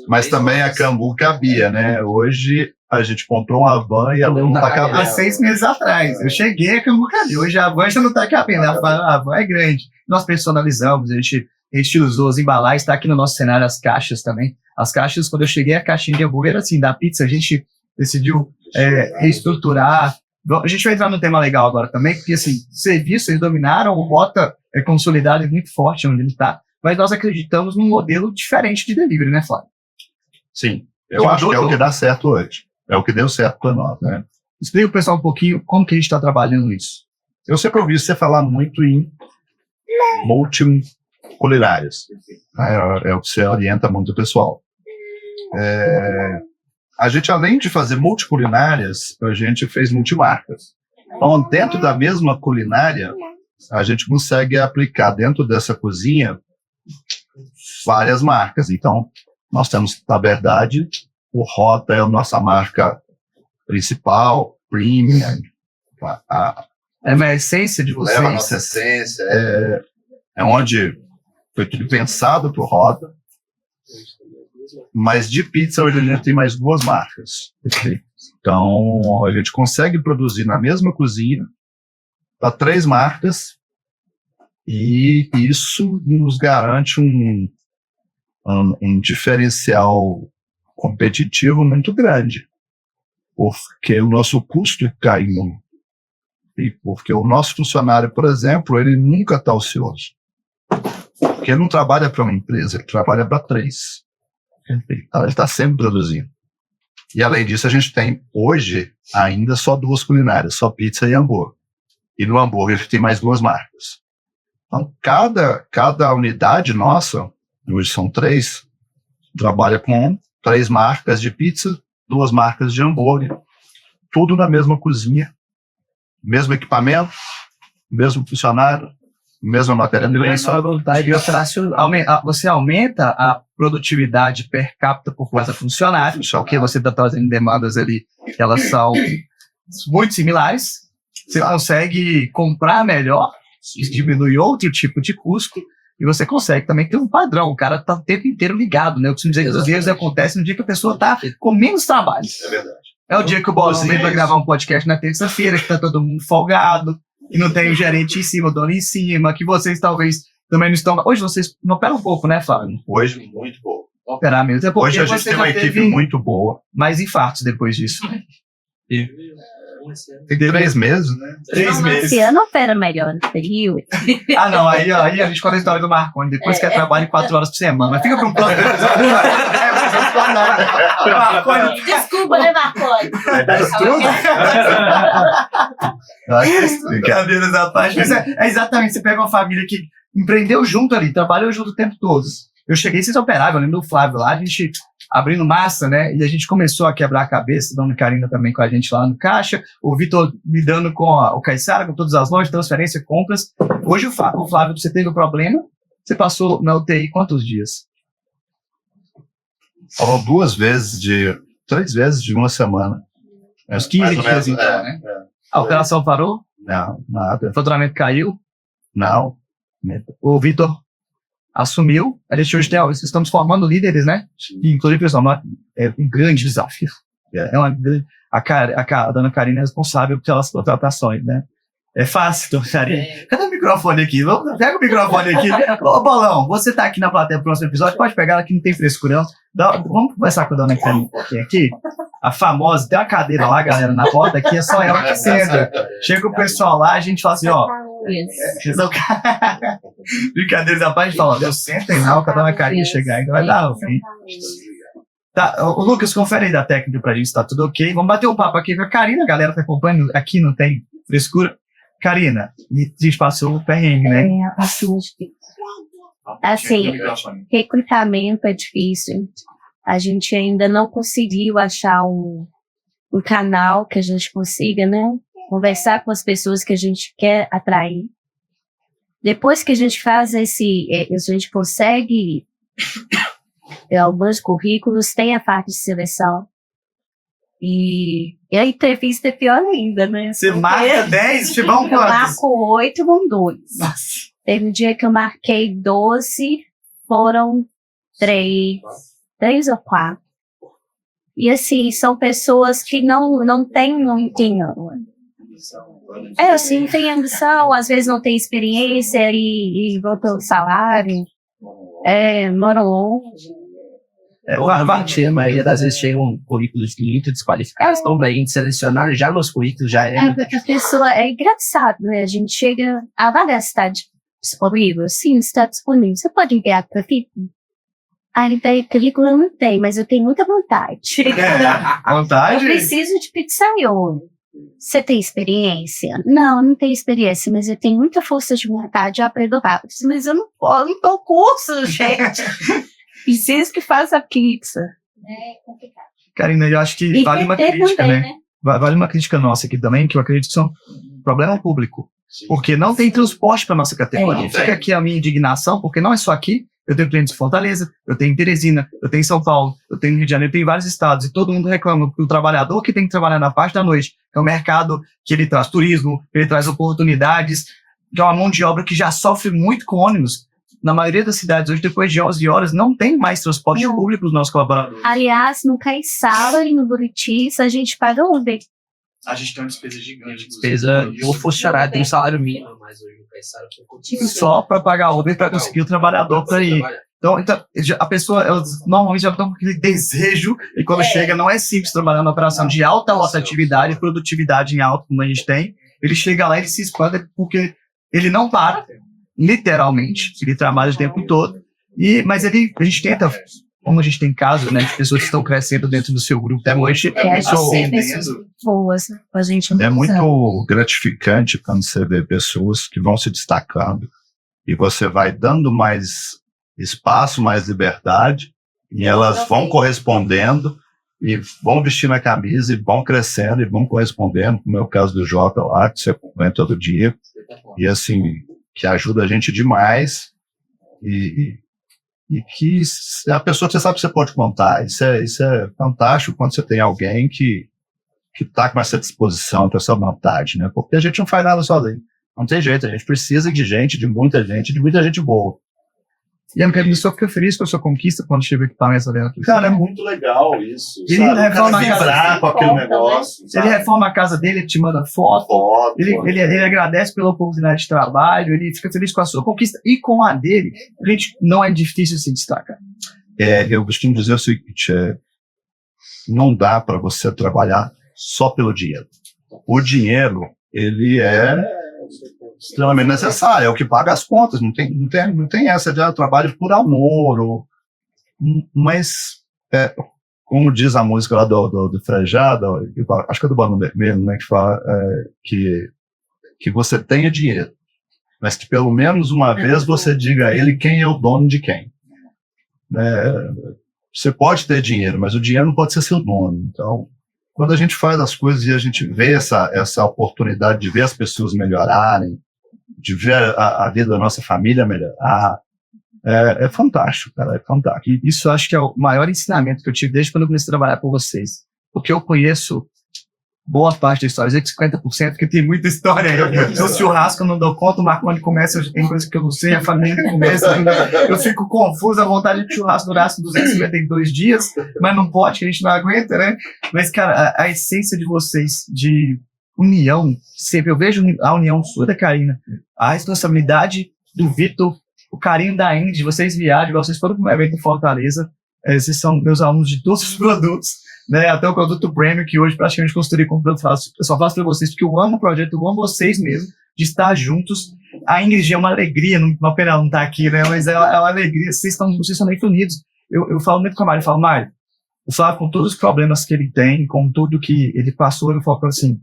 Mas também a Cambu cabia, né? Hoje a gente comprou uma van e ela não tá Há cabendo. 6 meses atrás, eu cheguei a Cambu cabia, hoje a van já não tá cabendo, a van é grande. Nós personalizamos, a gente usou as embalagens, tá aqui no nosso cenário as caixas também. As caixas, quando eu cheguei, a caixinha de hambúrguer era assim, da pizza, a gente decidiu reestruturar. A gente vai entrar num tema legal agora também, porque assim, serviço, eles dominaram, o Rota é consolidado e muito forte onde ele está, mas nós acreditamos num modelo diferente de delivery, né, Flávio? Sim, eu acho que é o que dá certo hoje. É o que deu certo para nós, né? Explica pro pessoal um pouquinho como que a gente está trabalhando isso. Eu sempre ouvi você falar muito em multiculinárias. É o que você orienta muito o pessoal. A gente, além de fazer multiculinárias, a gente fez multimarcas. Então, dentro da mesma culinária, a gente consegue aplicar dentro dessa cozinha várias marcas. Então, nós temos, na verdade, o Rota é a nossa marca principal, premium. É a essência de vocês. Leva a nossa essência. É onde foi tudo pensado para o Rota. Mas de pizza hoje a gente tem mais 2 marcas. Então a gente consegue produzir na mesma cozinha para 3 marcas e isso nos garante um diferencial competitivo muito grande, porque o nosso custo cai muito. E porque o nosso funcionário, por exemplo, ele nunca está ocioso. Porque ele não trabalha para uma empresa, ele trabalha para 3. Então, ele está sempre produzindo. E além disso, a gente tem hoje ainda só 2 culinárias, só pizza e hambúrguer. E no hambúrguer a gente tem mais 2 marcas. Então, cada unidade nossa, hoje são 3, trabalha com 3 marcas de pizza, 2 marcas de hambúrguer, tudo na mesma cozinha, mesmo equipamento, mesmo funcionário, mesma matéria-prima. Você aumenta a produtividade per capita por cada funcionário, porque você está trazendo demandas ali que elas são muito similares. Você consegue comprar melhor, diminui outro tipo de custo, e você consegue também ter um padrão. O cara está o tempo inteiro ligado, né? Eu costumo dizer que os erros acontecem no dia que a pessoa está com menos trabalho. É verdade. É o dia que o Bolinho vem para gravar um podcast na terça-feira, que está todo mundo folgado. e não tem o gerente em cima, o dono em cima, que vocês talvez também não estão... Hoje vocês não operam um pouco, né, Fábio? Hoje, muito boa. Operar mesmo. É porque Hoje a gente você tem uma já equipe teve muito boa. mais infartos depois disso. Tem 3 meses, né? 3 meses. Esse ano opera melhor no período. Ah, não, aí a gente conta a história do Marconi, depois que trabalha 4 horas por semana, mas fica para um próximo episódio. Marconi, Desculpa, né, Marconi? brincadeiras à parte, mas é exatamente, você pega uma família que empreendeu junto ali, trabalhou junto o tempo todo. Eu cheguei, vocês operavam, eu lembro do Flávio lá, a gente abrindo massa, né, e a gente começou a quebrar a cabeça, a dona Karina também com a gente lá no caixa, o Vitor lidando com o Caissara, com todas as lojas, transferência, compras. Hoje o Flávio, você teve um problema, você passou na UTI quantos dias? Falou 3 vezes de uma semana. Uns 15 dias, então, né? A operação parou? Não, nada. O faturamento caiu? Não. O Vitor assumiu. A gente hoje estamos formando líderes, né? E, inclusive, pessoal, é um grande desafio. A dona Karina é responsável pelas contratações, né? É fácil, dona Karina. Cadê o microfone aqui? Pega o microfone aqui. Ô, Bolão, você tá aqui na plateia pro próximo episódio, pode pegar ela que não tem frescura, não. Vamos conversar com a dona Karina um pouquinho aqui. A famosa, tem uma cadeira lá, galera, na porta aqui, é só ela que senta. Chega o pessoal lá, a gente fala assim, ó. Brincadeiras à parte, a gente fala, Deus, sentem lá, que a dona Karina chegar, ainda vai dar o fim. Tá, o Lucas, confere aí da técnica pra gente, se tá tudo ok. Vamos bater um papo aqui com a Karina, a galera tá acompanhando, aqui não tem frescura. Karina, a gente passou o perrengue, né? Bastante difícil. Assim, recrutamento é difícil. A gente ainda não conseguiu achar um canal que a gente consiga, né? Conversar com as pessoas que a gente quer atrair. Depois que a gente faz a gente consegue alguns currículos, tem a parte de seleção. E a entrevista é pior ainda, né? Você marca 10, te vão Eu quantos? marco 8, vão 2. Nossa. Teve um dia que eu marquei 12, foram 3 ou 4. E assim, são pessoas que não têm assim, não tem ambição, às vezes não tem experiência e vão pelo salário, moram longe. A maioria das vezes chegam currículos muito desqualificados, então a gente selecionar já nos currículos já é. Porque a pessoa, é engraçado, né? A gente chega, a vaga está disponível? Sim, está disponível. Você pode enviar para mim? Ele tem currículo, eu não tenho, mas eu tenho muita vontade. Vontade? Eu preciso de pizzaiolo. Você tem experiência? Não, eu não tenho experiência, mas eu tenho muita força de vontade, eu aprendo rápido. Mas eu não dou curso, gente. Preciso que faça pizza. É complicado. Karina, eu acho que vale uma crítica, também, né? Vale uma crítica nossa aqui também, que eu acredito que são problema público. Porque não tem transporte para nossa categoria. Fica aqui a minha indignação, porque não é só aqui. Eu tenho clientes em Fortaleza, eu tenho em Teresina, eu tenho em São Paulo, eu tenho em Rio de Janeiro, eu tenho em vários estados, e todo mundo reclama que o trabalhador que tem que trabalhar na parte da noite, que é um mercado que ele traz turismo, que ele traz oportunidades, que é uma mão de obra que já sofre muito com ônibus. Na maioria das cidades, hoje, depois de 11 horas, não tem mais transporte público para os nossos colaboradores. Aliás, no Caiçara e no Buriti, a gente paga Uber. A gente tem uma despesa gigante. Despesa, o funcionário tem um salário mínimo, mas hoje o Caiçara só para pagar Uber para conseguir o trabalhador para ir. Então, a pessoa, elas normalmente já estão com aquele desejo, e quando chega, não é simples trabalhar numa operação de alta rotatividade, produtividade em alto, como a gente tem. Ele chega lá e ele se espanta porque ele não para, literalmente, ele trabalha o tempo todo, mas a gente tenta, como a gente tem casos, né, de pessoas que estão crescendo dentro do seu grupo, até hoje, boas, a gente é muito gratificante quando você vê pessoas que vão se destacando e você vai dando mais espaço, mais liberdade, e elas vão correspondendo e vão vestindo a camisa e vão crescendo e vão correspondendo, como é o caso do Jota lá, que você acompanha todo dia, e assim, que ajuda a gente demais, e que a pessoa que você sabe que você pode contar. Isso é fantástico quando você tem alguém que está com essa disposição, com essa vontade, né? Porque a gente não faz nada sozinho. Não tem jeito, a gente precisa de muita gente boa. E a pessoa fica feliz com a sua conquista quando chega o equipamento dentro. Cara, é muito legal isso. Ele sabe? reforma O cara a casa vibrar dele, com aquele conta, negócio. Ele sabe? reforma a casa dele, ele te manda foto. Foto. Ele agradece pela oportunidade de trabalho, ele fica feliz com a sua conquista e com a dele. Gente, não é difícil se destacar. Eu costumo dizer o seguinte, não dá para você trabalhar só pelo dinheiro. O dinheiro, ele é extremamente necessário, é o que paga as contas, não tem essa de trabalho por amor, mas, como diz a música lá do Frejado, acho que é do Barão Vermelho, né, que fala que você tenha dinheiro, mas que pelo menos uma vez você diga a ele quem é o dono de quem. Você pode ter dinheiro, mas o dinheiro não pode ser seu dono. Então, quando a gente faz as coisas e a gente vê essa oportunidade de ver as pessoas melhorarem, de ver a vida da nossa família melhorar, é fantástico, cara, é fantástico. E isso eu acho que é o maior ensinamento que eu tive desde quando eu comecei a trabalhar com vocês. Porque eu conheço boa parte da história, eu dizer que 50%, porque tem muita história aí. No churrasco eu não dou conta, o Marconi começa, tem coisa que eu não sei, a família começa, eu fico confuso, a vontade de churrasco durasse 252 dias, mas não pode, que a gente não aguenta, né? Mas, cara, a essência de vocês, de união, sempre eu vejo a união sua da Karina, a responsabilidade do Vitor, o carinho da Indy, vocês viajam, vocês foram para um evento em Fortaleza, vocês são meus alunos de todos os produtos, né, até o produto Premium, que hoje praticamente construí com o produto, eu só faço para vocês, porque eu amo o projeto, eu amo vocês mesmo, de estar juntos. A Ingrid é uma alegria, uma pena ela não estar aqui, né, mas é uma alegria, vocês estão muito unidos. Eu falo muito com a Mari, eu falo, Mari, o Flávio, com todos os problemas que ele tem, com tudo que ele passou, eu falo assim,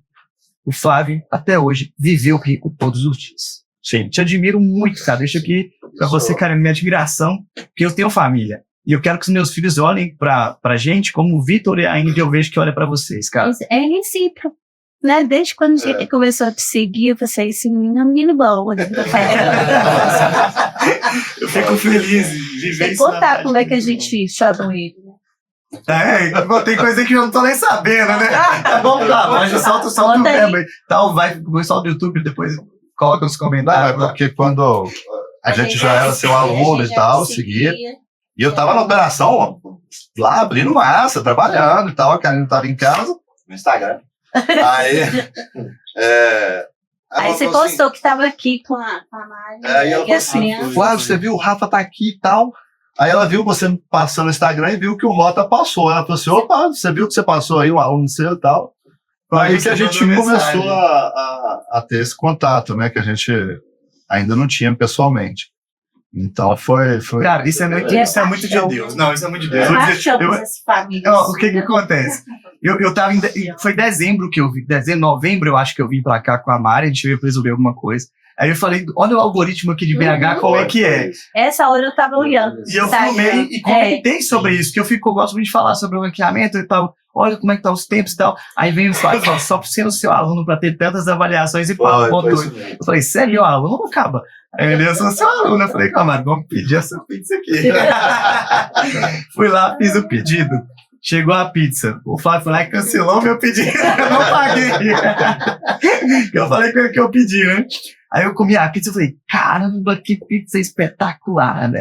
o Flávio, até hoje, viveu rico todos os dias. Sim. Te admiro muito, cara, deixa aqui para você, cara, minha admiração, porque eu tenho família. E eu quero que os meus filhos olhem pra gente como o Vitor e a Ingrid, eu vejo que olha pra vocês, cara. É recíproco, né? Desde quando a gente começou a te seguir, eu falei assim, menino bom. Eu fico feliz de viver isso. Contar como é que a gente chama ele. Tem coisa que eu não tô nem sabendo, né? Tá bom, tá, mas eu solto o tema. Então, vai o pessoal do YouTube depois coloca nos comentários. Não, porque quando a gente já era seu aluno e tal, seguia. E eu tava na operação, lá, abrindo massa, trabalhando e tal, a Karina tava em casa, no Instagram. Aí você postou que tava aqui com a Mari. Aí ela falou assim, Flávio, você viu, o Rafa tá aqui e tal. Aí ela viu você passando no Instagram e viu que o Mota passou. Ela falou assim, opa, você viu que você passou aí, um aluno seu e tal. Aí que a gente começou a ter esse contato, né, que a gente ainda não tinha pessoalmente. Então foi. Cara, isso é muito de Deus. Não, isso é muito de Deus. O que acontece? Eu tava foi dezembro que eu vi, novembro eu acho que eu vim pra cá com a Mari, a gente veio pra resolver alguma coisa. Aí eu falei, olha o algoritmo aqui de BH, como é que é? Essa hora eu tava olhando. E eu filmei e comentei sobre isso, que eu gosto muito de falar sobre o ranqueamento e tal. Olha como é que tá os tempos e tal. Aí vem o Flávio e fala, só por ser o seu aluno pra ter tantas avaliações e ponto. Eu falei, você é meu aluno, acaba? Aí ele, eu sou seu aluno. Eu falei, calma, vamos pedir essa pizza aqui. Fui lá, fiz o pedido. Chegou a pizza. O Flávio foi lá e cancelou meu pedido. Eu não paguei. Eu falei que eu pedi, né? Aí eu comi a pizza e falei, caramba, que pizza espetacular, né?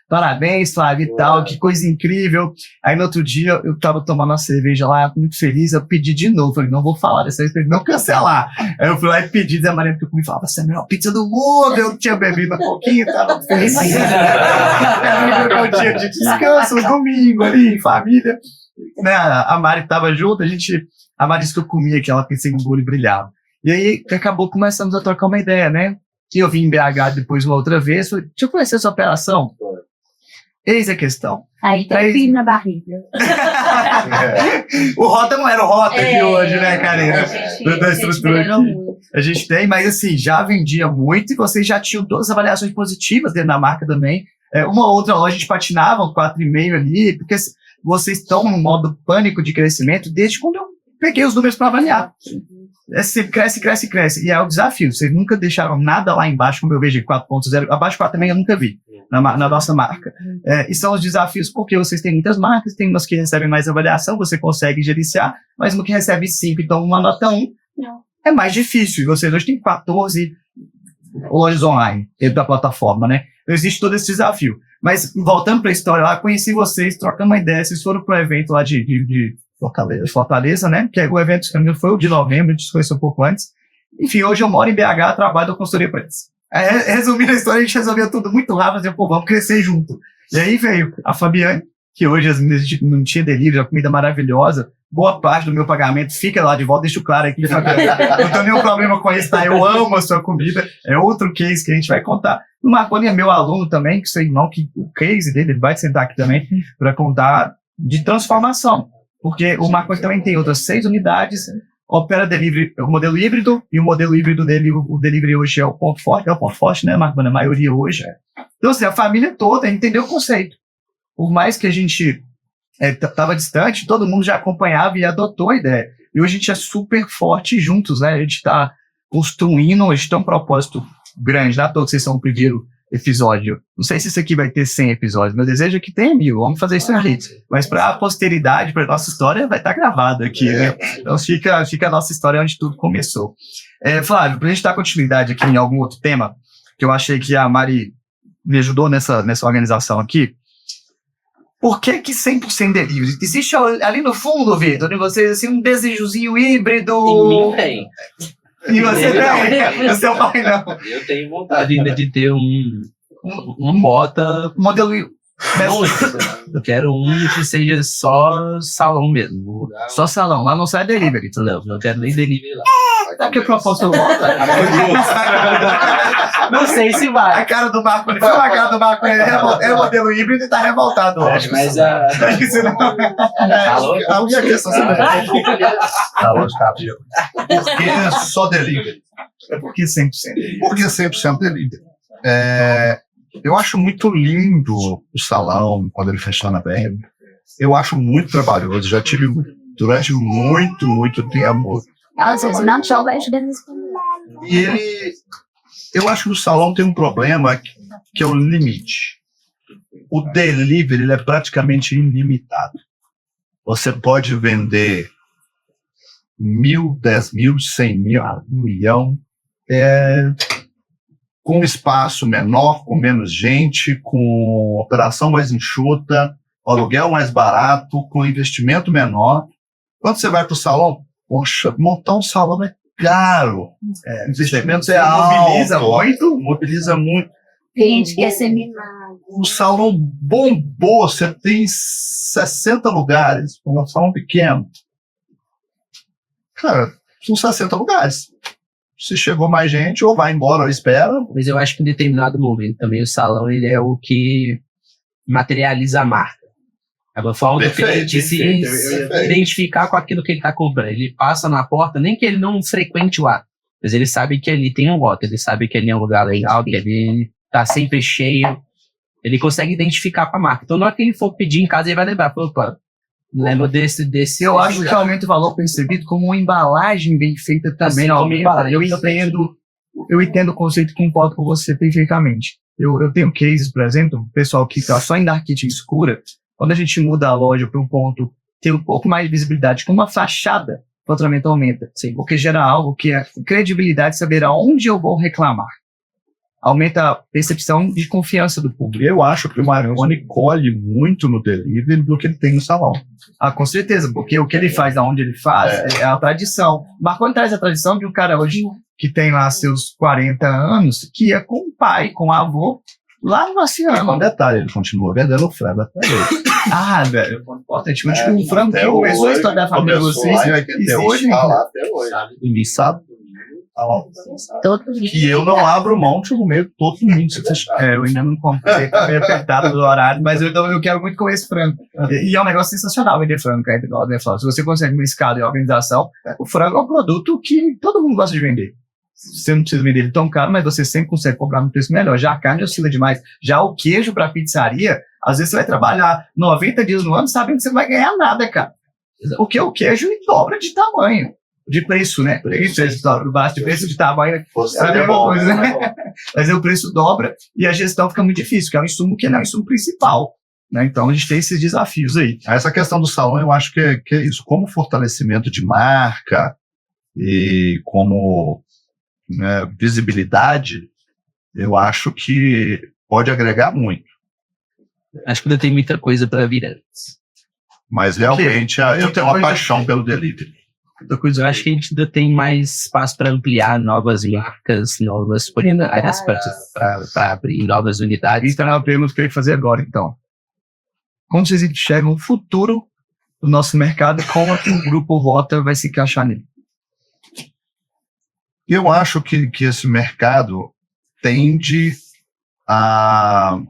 Parabéns, Flávio, e tal, que coisa incrível. Aí no outro dia eu tava tomando uma cerveja lá, muito feliz, eu pedi de novo. Falei, não vou falar dessa vez pra ele não cancelar. Aí eu fui lá e pedi, da maneira que eu comi, falava, essa é a melhor pizza do mundo. Eu tinha bebido um pouquinho, tava feliz. Era meu dia de descanso, domingo ali, família. Né? A Mari tava junto, a Mari disse que eu comia aquela pizza em bolo e brilhava. E aí acabou, começamos a trocar uma ideia, né? E eu vim em BH depois uma outra vez, falei, deixa eu conhecer essa operação. Eis a questão. Aí tá frio na barriga. O Rota não era o Rota de hoje, né, Karina? Da estrutura aqui. A gente tem, mas assim, já vendia muito e vocês já tinham todas as avaliações positivas dentro da marca também. Uma outra loja a gente patinava, 4,5 ali, porque vocês estão no modo pânico de crescimento desde quando eu peguei os números para avaliar. Sempre cresce. E é o desafio. Vocês nunca deixaram nada lá embaixo, como eu vejo em 4.0. Abaixo de 4 também eu nunca vi na nossa marca. E são os desafios porque vocês têm muitas marcas, tem umas que recebem mais avaliação, você consegue gerenciar, mas uma que recebe 5, então uma nota 1 é mais difícil. E vocês hoje têm 14 lojas online dentro da plataforma, né? Então existe todo esse desafio. Mas, voltando pra história lá, conheci vocês, trocando uma ideia, vocês foram pro evento lá de Fortaleza, né? Que o evento foi o de novembro, a gente se conheceu um pouco antes. Enfim, hoje eu moro em BH, trabalho da consultoria para eles. Resumindo a história, a gente resolveu tudo muito rápido, assim, pô, vamos crescer junto. E aí veio a Fabiane, que hoje as meninas não tinha delivery, a comida maravilhosa, boa parte do meu pagamento fica lá de volta, deixo claro aqui, Fabiane, não tenho nenhum problema com isso, tá? Eu amo a sua comida, é outro case que a gente vai contar. O Marconi é meu aluno também, que seu irmão, que o case dele, ele vai sentar aqui também para contar de transformação. Porque o Marconi também tem outras 6 unidades, opera delivery, o modelo híbrido, e o modelo híbrido dele, o delivery hoje é o ponto forte, né, Marconi? A maioria hoje é. Então, assim, a família toda entendeu o conceito. Por mais que a gente estava distante, todo mundo já acompanhava e adotou a ideia. E hoje a gente é super forte juntos, né? A gente está construindo, a gente tem um propósito grande, não é à toa que vocês são o primeiro episódio. Não sei se isso aqui vai ter 100 episódios. Meu desejo é que tenha 1000. Vamos fazer isso aí. Mas para a posteridade, para a nossa história, vai estar gravado aqui, né? Então fica a nossa história onde tudo começou. Flávio, para a gente dar continuidade aqui em algum outro tema, que eu achei que a Mari me ajudou nessa organização aqui. Por que 100% delivery? Existe ali no fundo, Vitor, em vocês, assim, um desejozinho híbrido? Em mim tem. E você tem? O seu pai não. Eu tenho vontade ainda de ter um bota. Modelo. Não, eu quero um que seja só salão mesmo. Só salão, lá não sai delivery. Não quero nem delivery lá. Tá que proposta volta? Não sei se vai. A cara do Marco, a cara do Marco é modelo híbrido e tá revoltado. Mas a. A minha questão é por que só delivery? Por que 100%? Por que 100% delivery? Eu acho muito lindo o salão, quando ele funciona bem. Eu acho muito trabalhoso. Já tive durante muito tempo. E eu acho que o salão tem um problema que é o limite. O delivery ele é praticamente ilimitado. Você pode vender 1.000, 10.000, 100.000, 1 milhão, com espaço menor, com menos gente, com operação mais enxuta, aluguel mais barato, com investimento menor. Quando você vai para o salão, poxa, montar um salão é caro. Investimento é alto. Mobiliza muito. Gente, quer ser mimado. Um salão bombou, você tem 60 lugares, um salão pequeno. Cara, são 60 lugares. Se chegou mais gente, ou vai embora ou espera. Mas eu acho que em determinado momento também o salão ele é o que materializa a marca. A forma do cliente se identificar com aquilo que ele está comprando. Ele passa na porta, nem que ele não frequente lá, mas ele sabe que ali tem um lote, ele sabe que ali é um lugar legal, que ali está sempre cheio. Ele consegue identificar com a marca. Então, na hora que ele for pedir em casa, ele vai lembrar. Opa, lembra desse. Eu acho que aumenta o valor percebido como uma embalagem bem feita também. Eu entendo o conceito que concordo com você perfeitamente. Eu tenho cases, por exemplo, o pessoal que está só em dark kitchen escura, quando a gente muda a loja para um ponto, ter um pouco mais de visibilidade, com uma fachada, o faturamento aumenta. Sim, porque gera algo que é credibilidade, saber aonde eu vou reclamar. Aumenta a percepção de confiança do público. Eu acho que o Marconi colhe muito no delivery do que ele tem no salão. Com certeza, porque o que ele faz, aonde ele faz, é a tradição. O Marconi traz a tradição de um cara hoje que tem lá seus 40 anos, que ia com o pai, com o avô, lá no Marciano. Um detalhe, ele continua vendendo o frango até hoje. Velho, é importante. O frango que começou a história da família de vocês. E hoje, até hoje. Sabe? Que eu não abro mão de comer todo domingo. Eu ainda não comprei, meio apertado do horário, mas eu quero muito comer esse frango. E é um negócio sensacional vender frango, cara. Se você consegue uma escala e organização, o frango é um produto que todo mundo gosta de vender. Você não precisa vender ele tão caro, mas você sempre consegue comprar no preço melhor. Já a carne oscila demais. Já o queijo para pizzaria, às vezes você vai trabalhar 90 dias no ano sabendo que você não vai ganhar nada, cara. Porque o queijo dobra de tamanho. De preço, né? De preço de tamanho é a mesma coisa, né? Mas o preço dobra e a gestão fica muito difícil, que é um insumo que não é o insumo principal. Né? Então a gente tem esses desafios aí. Essa questão do salão, eu acho que é isso. Como fortalecimento de marca e como visibilidade, eu acho que pode agregar muito. Acho que ainda tem muita coisa para vir antes. Mas realmente eu tenho uma paixão pelo delivery. Outra coisa, eu acho que a gente ainda tem mais espaço para ampliar novas marcas, novas culinárias, para abrir novas unidades. Isso é uma pergunta que eu ia fazer agora, então. Como vocês enxergam o futuro do nosso mercado e como que o Grupo Rota vai se encaixar nele? Eu acho que esse mercado tende a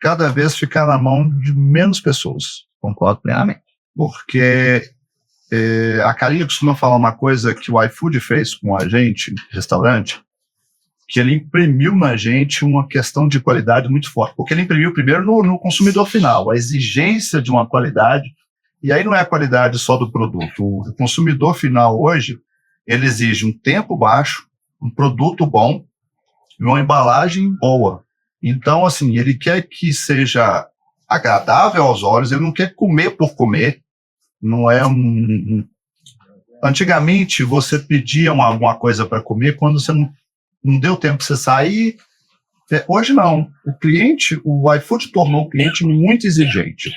cada vez ficar na mão de menos pessoas. Concordo plenamente. Porque a Karine costuma falar uma coisa que o iFood fez com a gente, restaurante, que ele imprimiu na gente uma questão de qualidade muito forte. Porque ele imprimiu primeiro no consumidor final, a exigência de uma qualidade, e aí não é a qualidade só do produto. O consumidor final hoje, ele exige um tempo baixo, um produto bom e uma embalagem boa. Então, assim, ele quer que seja agradável aos olhos, ele não quer comer por comer. Não é Antigamente, você pedia alguma coisa para comer quando você não deu tempo para você sair. Hoje não. O iFood tornou o cliente muito exigente.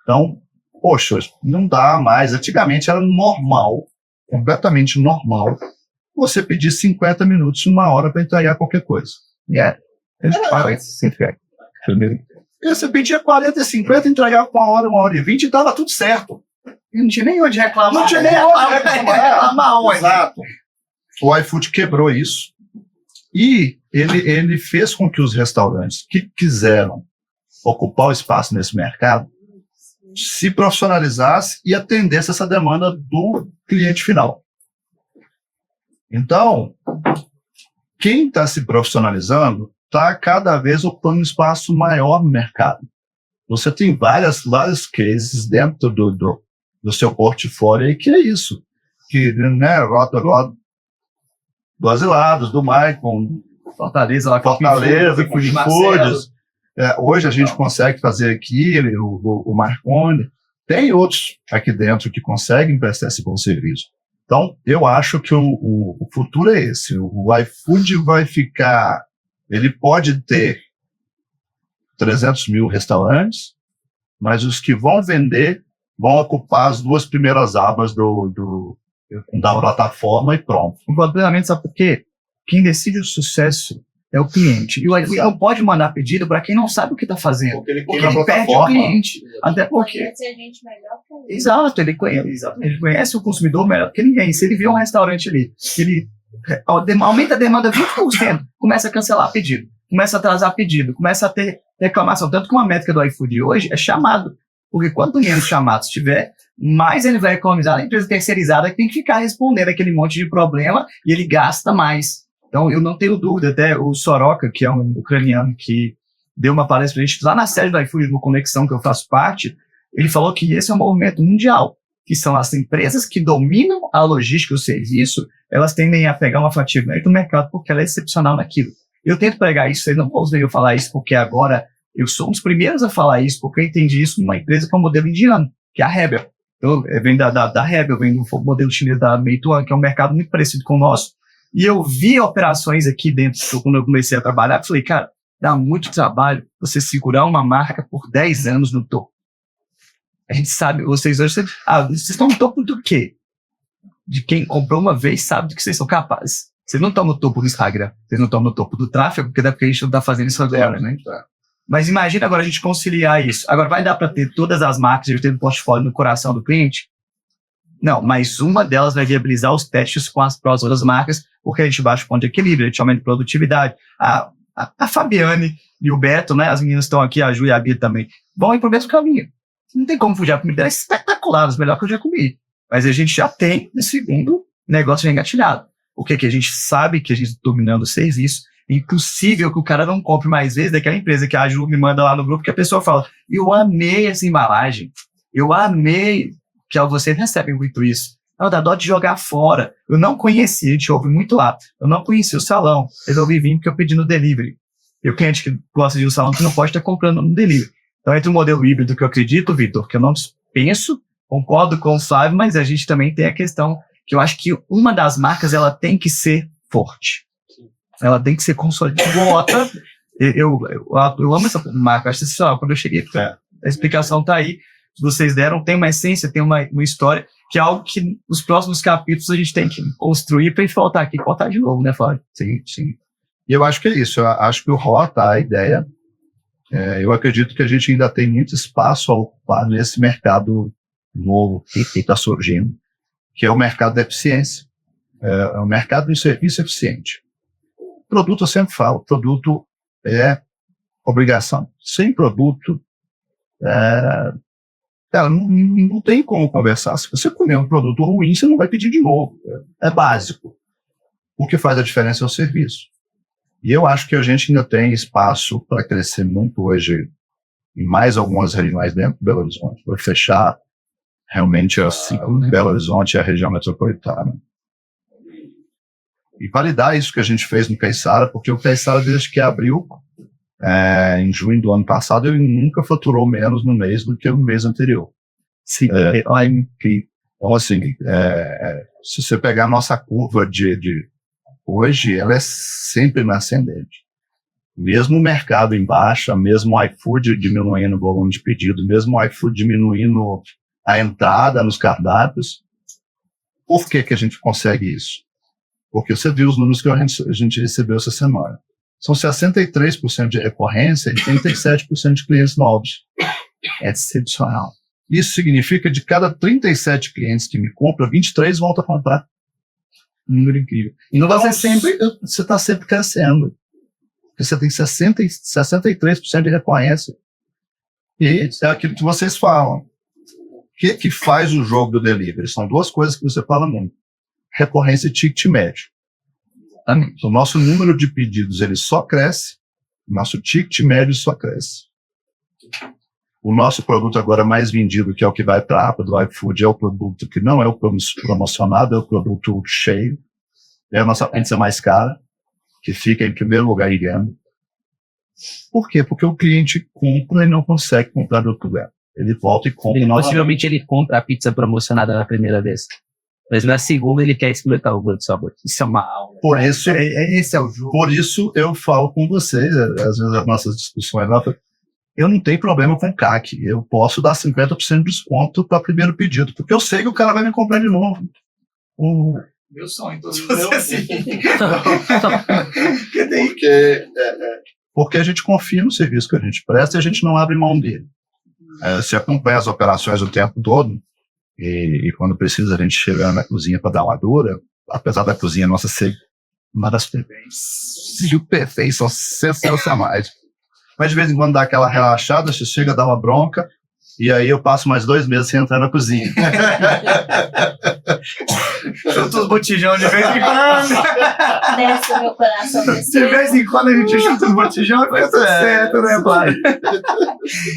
Então, poxa, não dá mais. Antigamente era normal, completamente normal, você pedir 50 minutos, 1 hora para entregar qualquer coisa. Você pedia 40, 50, entregava com 1 hora e 20 e estava tudo certo. E não tinha nem onde reclamar. Não tinha nem onde reclamar. Exato. O iFood quebrou isso e ele fez com que os restaurantes que quiseram ocupar o espaço nesse mercado se profissionalizasse e atendesse essa demanda do cliente final. Então, quem está se profissionalizando está cada vez ocupando um espaço maior no mercado. Você tem vários cases dentro do seu portfólio aí que é isso. Que, né, Rota do Asilados, do Maicon, Fortaleza, Food Foods. Hoje a gente consegue fazer aqui, o Marconi. Tem outros aqui dentro que conseguem prestar esse bom serviço. Então, eu acho que o futuro é esse. O iFood vai ficar... Ele pode ter 300 mil restaurantes, mas os que vão vender vão ocupar as 2 primeiras abas da plataforma e pronto. Concordo plenamente, sabe por quê? Quem decide o sucesso é o cliente. E o iFood não pode mandar pedido para quem não sabe o que está fazendo. Porque ele perde o cliente. Até porque... Exato, ele conhece o consumidor melhor que ninguém. Se ele vê um restaurante ali, ele aumenta a demanda 20%, começa a cancelar pedido, começa a atrasar pedido, começa a ter reclamação. Tanto que uma métrica do iFood hoje é chamado. Porque quanto menos chamados tiver, mais ele vai economizar na empresa terceirizada que tem que ficar respondendo aquele monte de problema e ele gasta mais. Então, eu não tenho dúvida, até o Soroka, que é um ucraniano que deu uma palestra pra gente lá na sede do iFood, no Conexão, que eu faço parte, ele falou que esse é um movimento mundial, que são as empresas que dominam a logística e o serviço, elas tendem a pegar uma fatia grande do mercado porque ela é excepcional naquilo. Eu tento pregar isso, vocês não vão ver eu falar isso porque agora eu sou um dos primeiros a falar isso, porque eu entendi isso numa empresa que é um modelo indiano, que é a Rebel. Eu venho da Rebel, venho do modelo chinês da Meituan, que é um mercado muito parecido com o nosso. E eu vi operações aqui dentro, quando eu comecei a trabalhar, eu falei, cara, dá muito trabalho você segurar uma marca por 10 anos no topo. A gente sabe, vocês hoje, vocês estão no topo do quê? De quem comprou uma vez sabe do que vocês são capazes. Vocês não estão no topo do Instagram, vocês não estão no topo do tráfego, porque a gente não está fazendo isso agora, né? Mas imagina agora a gente conciliar isso. Agora, vai dar para ter todas as marcas, eu ter no portfólio no coração do cliente? Não, mas uma delas vai viabilizar os testes com as outras marcas, porque a gente baixa o ponto de equilíbrio, a gente aumenta a produtividade. A Fabiane e o Beto, né, as meninas estão aqui, a Ju e a Bia também, vão ir pro mesmo caminho. Não tem como fugir, a comida é espetacular, os melhores que eu já comi. Mas a gente já tem o segundo negócio engatilhado. O que a gente sabe que a gente dominando o serviço, é impossível que o cara não compre mais vezes daquela empresa que a Ju me manda lá no grupo, que a pessoa fala, eu amei essa embalagem, eu amei, que você recebe muito isso. Não, dá dó de jogar fora. Eu não conheci, a gente ouve muito lá, eu não conheci o salão, resolvi vir porque eu pedi no delivery. E o cliente que gosta de ir no salão que não pode estar comprando no delivery. Então, entre o modelo híbrido que eu acredito, Vitor, que eu não penso, concordo com o Flávio, mas a gente também tem a questão que eu acho que uma das marcas, ela tem que ser forte. Ela tem que ser consolidada. Eu amo essa marca, acho sensacional. Quando eu cheguei, a explicação tá aí, vocês deram, tem uma essência, tem uma história, que é algo que nos próximos capítulos a gente tem que construir para voltar aqui e contar de novo, né, Flávio? Sim, sim. E eu acho que é isso, eu acho que o Rota, a ideia, eu acredito que a gente ainda tem muito espaço a ocupar nesse mercado novo que está surgindo, que é o mercado da eficiência, é o mercado de serviço eficiente. Produto, eu sempre falo, produto é obrigação. Sem produto, não tem como conversar. Se você comer um produto ruim, você não vai pedir de novo. É básico. O que faz a diferença é o serviço. E eu acho que a gente ainda tem espaço para crescer muito hoje em mais algumas regiões dentro do Belo Horizonte, para fechar realmente Belo Horizonte e a região metropolitana. E validar isso que a gente fez no Caiçara, porque o Caiçara, desde que abriu, em junho do ano passado, ele nunca faturou menos no mês do que no mês anterior. Sim. Então, assim, se você pegar a nossa curva de hoje, ela é sempre na ascendente. Mesmo o mercado em baixa, mesmo o iFood diminuindo o volume de pedido, mesmo o iFood diminuindo a entrada nos cardápios, por que a gente consegue isso? Porque você viu os números que a gente recebeu essa semana. São 63% de recorrência e 37% de clientes novos. É excepcional. Isso significa que de cada 37 clientes que me compram, 23 voltam a comprar. Número incrível. E você está sempre crescendo. Você tem 63% de recorrência. E é aquilo que vocês falam. O que faz o jogo do delivery? São duas coisas que você fala muito. Recorrência e ticket médio. O nosso número de pedidos ele só cresce, o nosso ticket médio só cresce. O nosso produto agora mais vendido, que é o que vai para a APA do iFood, é o produto que não é o promocionado, é o produto cheio. É a nossa pizza mais cara, que fica em primeiro lugar em venda. Por quê? Porque o cliente compra e não consegue comprar de outro lugar. Ele volta e compra. Possivelmente ele compra a pizza promocionada na primeira vez. Mas na segunda ele quer experimentar o gosto de sabor. Isso é uma aula. Por isso, esse é o jogo. Por isso eu falo com vocês, às vezes as nossas discussões lá, eu não tenho problema com CAC. Eu posso dar 50% de desconto para primeiro pedido, porque eu sei que o cara vai me comprar de novo. Meu sonho, então, se fosse assim. Porque a gente confia no serviço que a gente presta e a gente não abre mão dele. Se acompanha as operações o tempo todo, e quando precisa a gente chega na cozinha para dar uma dura, apesar da cozinha nossa ser uma das perfeitas, são sensacionais. Mas de vez em quando dá aquela relaxada, você chega a dar uma bronca, e aí eu passo mais 2 meses sem entrar na cozinha. Chuta os botijão de vez em quando. Desce o meu coração. De vez em quando a gente chuta os botijão e vai tudo certo, né, pai?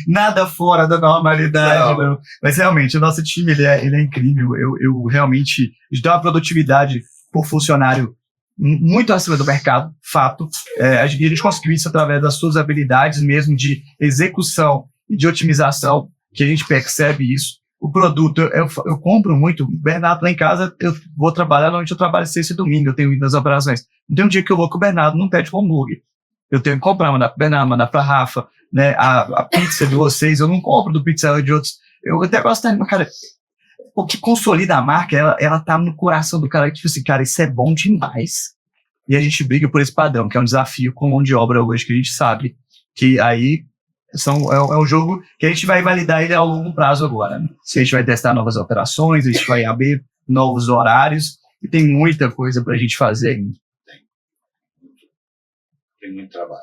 Nada fora da normalidade, não. Mas realmente, o nosso time ele é incrível. Eu realmente. A gente tem uma produtividade por funcionário muito acima do mercado, fato. A gente conseguiu isso através das suas habilidades mesmo de execução e de otimização, que a gente percebe isso. O produto, eu compro muito. Bernardo, lá em casa, eu vou trabalhar, normalmente eu trabalho sexta e domingo, eu tenho ido nas operações. Não tem um dia que eu vou com o Bernardo, não pede hambúrguer. Eu tenho que comprar, mandar pro Bernardo, mandar pra Rafa, né? A pizza de vocês, eu não compro do Pizza Hut de outros. Eu até gosto, cara, o que consolida a marca, ela tá no coração do cara, tipo assim, cara, isso é bom demais. E a gente briga por esse padrão, que é um desafio com mão de obra hoje, que a gente sabe que aí é um jogo que a gente vai validar ele ao longo prazo agora. Né? A gente vai testar novas operações, a gente vai abrir novos horários, e tem muita coisa pra gente fazer ainda. Tem muito trabalho.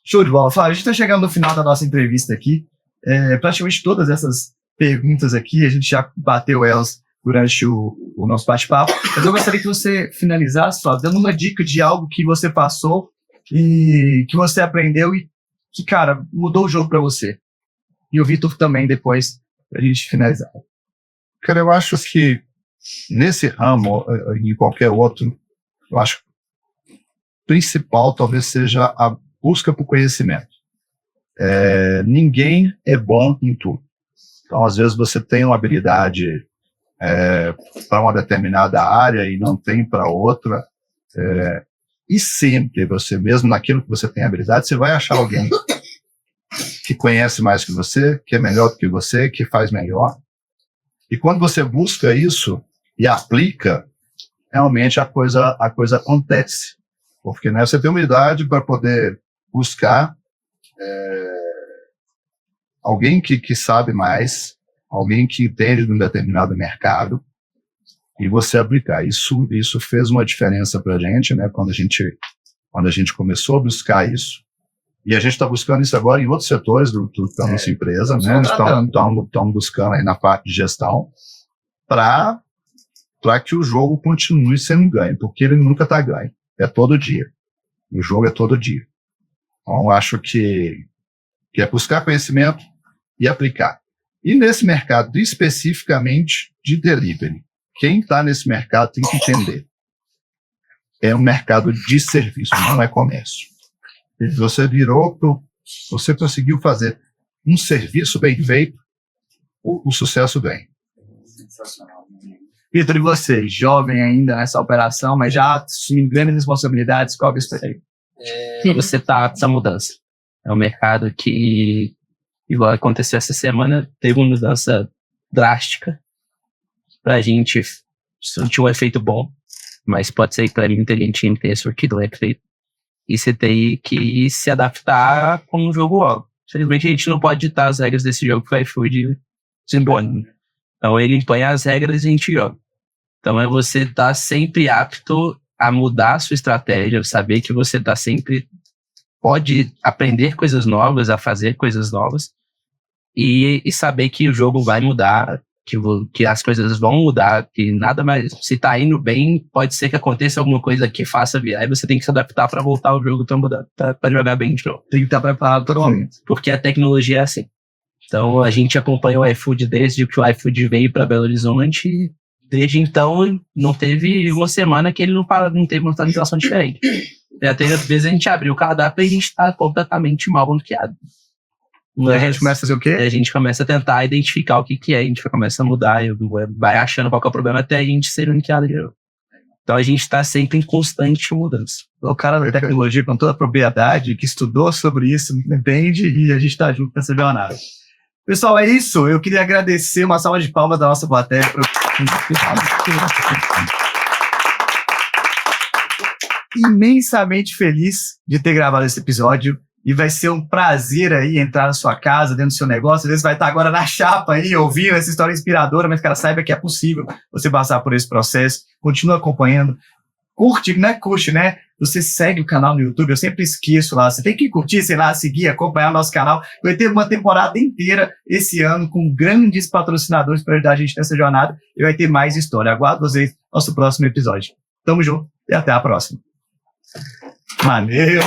Show de bola. Flávio, a gente está chegando no final da nossa entrevista aqui. Praticamente todas essas perguntas aqui, a gente já bateu elas durante o nosso bate-papo. Mas eu gostaria que você finalizasse, Flávio, dando uma dica de algo que você passou e que você aprendeu e que, cara, mudou o jogo para você. E o Vitor também, depois, pra gente finalizar. Cara, eu acho que nesse ramo, em qualquer outro, eu acho que o principal talvez seja a busca por conhecimento. Ninguém é bom em tudo. Então, às vezes, você tem uma habilidade para uma determinada área e não tem para outra. E sempre você mesmo, naquilo que você tem habilidade, você vai achar alguém que conhece mais que você, que é melhor do que você, que faz melhor. E quando você busca isso e aplica, realmente a coisa acontece. Porque, né, você tem humildade para poder buscar alguém que sabe mais, alguém que entende de um determinado mercado, e você aplicar. Isso fez uma diferença para a gente, né, quando a gente começou a buscar isso. E a gente está buscando isso agora em outros setores da nossa empresa, né? Estamos buscando aí na parte de gestão para que o jogo continue sendo ganho, porque ele nunca está ganho. É todo dia. O jogo é todo dia. Então, acho que é buscar conhecimento e aplicar. E nesse mercado, especificamente de delivery, quem está nesse mercado tem que entender. É um mercado de serviço, não é comércio. Você conseguiu fazer um serviço bem feito, o sucesso vem. Sensacional. Vitor, e você, jovem ainda nessa operação, mas já assumindo grandes responsabilidades, qual é a experiência? Você tá essa mudança. É um mercado que, igual aconteceu essa semana, teve uma mudança drástica. Pra gente sentir um efeito bom, mas pode ser que pra muita gente não tenha surtido um efeito. E você tem que se adaptar com o jogo logo. Infelizmente, a gente não pode ditar as regras desse jogo que o iFood se impõe. Então, ele impõe as regras e a gente joga. Então, é você estar sempre apto a mudar a sua estratégia, saber que você sempre pode aprender coisas novas, a fazer coisas novas, e saber que o jogo vai mudar, que as coisas vão mudar, que nada mais, se tá indo bem, pode ser que aconteça alguma coisa que faça virar, e você tem que se adaptar para voltar ao jogo para jogar bem de novo. Tem que estar preparado todo momento. Porque a tecnologia é assim. Então, a gente acompanha o iFood desde que o iFood veio para Belo Horizonte, e desde então, não teve uma semana que ele não teve uma atualização diferente. E até às vezes a gente abriu o cardápio e a gente está completamente mal bloqueado. E a gente começa a fazer o quê? A gente começa a tentar identificar o que é, a gente começa a mudar, vai achando qual que é o problema até a gente ser unificado de novo. Então a gente está sempre em constante mudança. O cara da tecnologia, com toda a propriedade, que estudou sobre isso, entende, e a gente está junto nessa jornada. Pessoal, é isso. Eu queria agradecer, uma salva de palmas da nossa plateia. Imensamente feliz de ter gravado esse episódio. E vai ser um prazer aí entrar na sua casa, dentro do seu negócio. Às vezes vai estar agora na chapa aí, ouvindo essa história inspiradora, mas, cara, saiba que é possível você passar por esse processo. Continua acompanhando. Curte, né? Você segue o canal no YouTube, eu sempre esqueço lá. Você tem que curtir, sei lá, seguir, acompanhar o nosso canal. Vai ter uma temporada inteira esse ano com grandes patrocinadores para ajudar a gente nessa jornada. E vai ter mais história. Aguardo vocês no nosso próximo episódio. Tamo junto e até a próxima. Maneiro!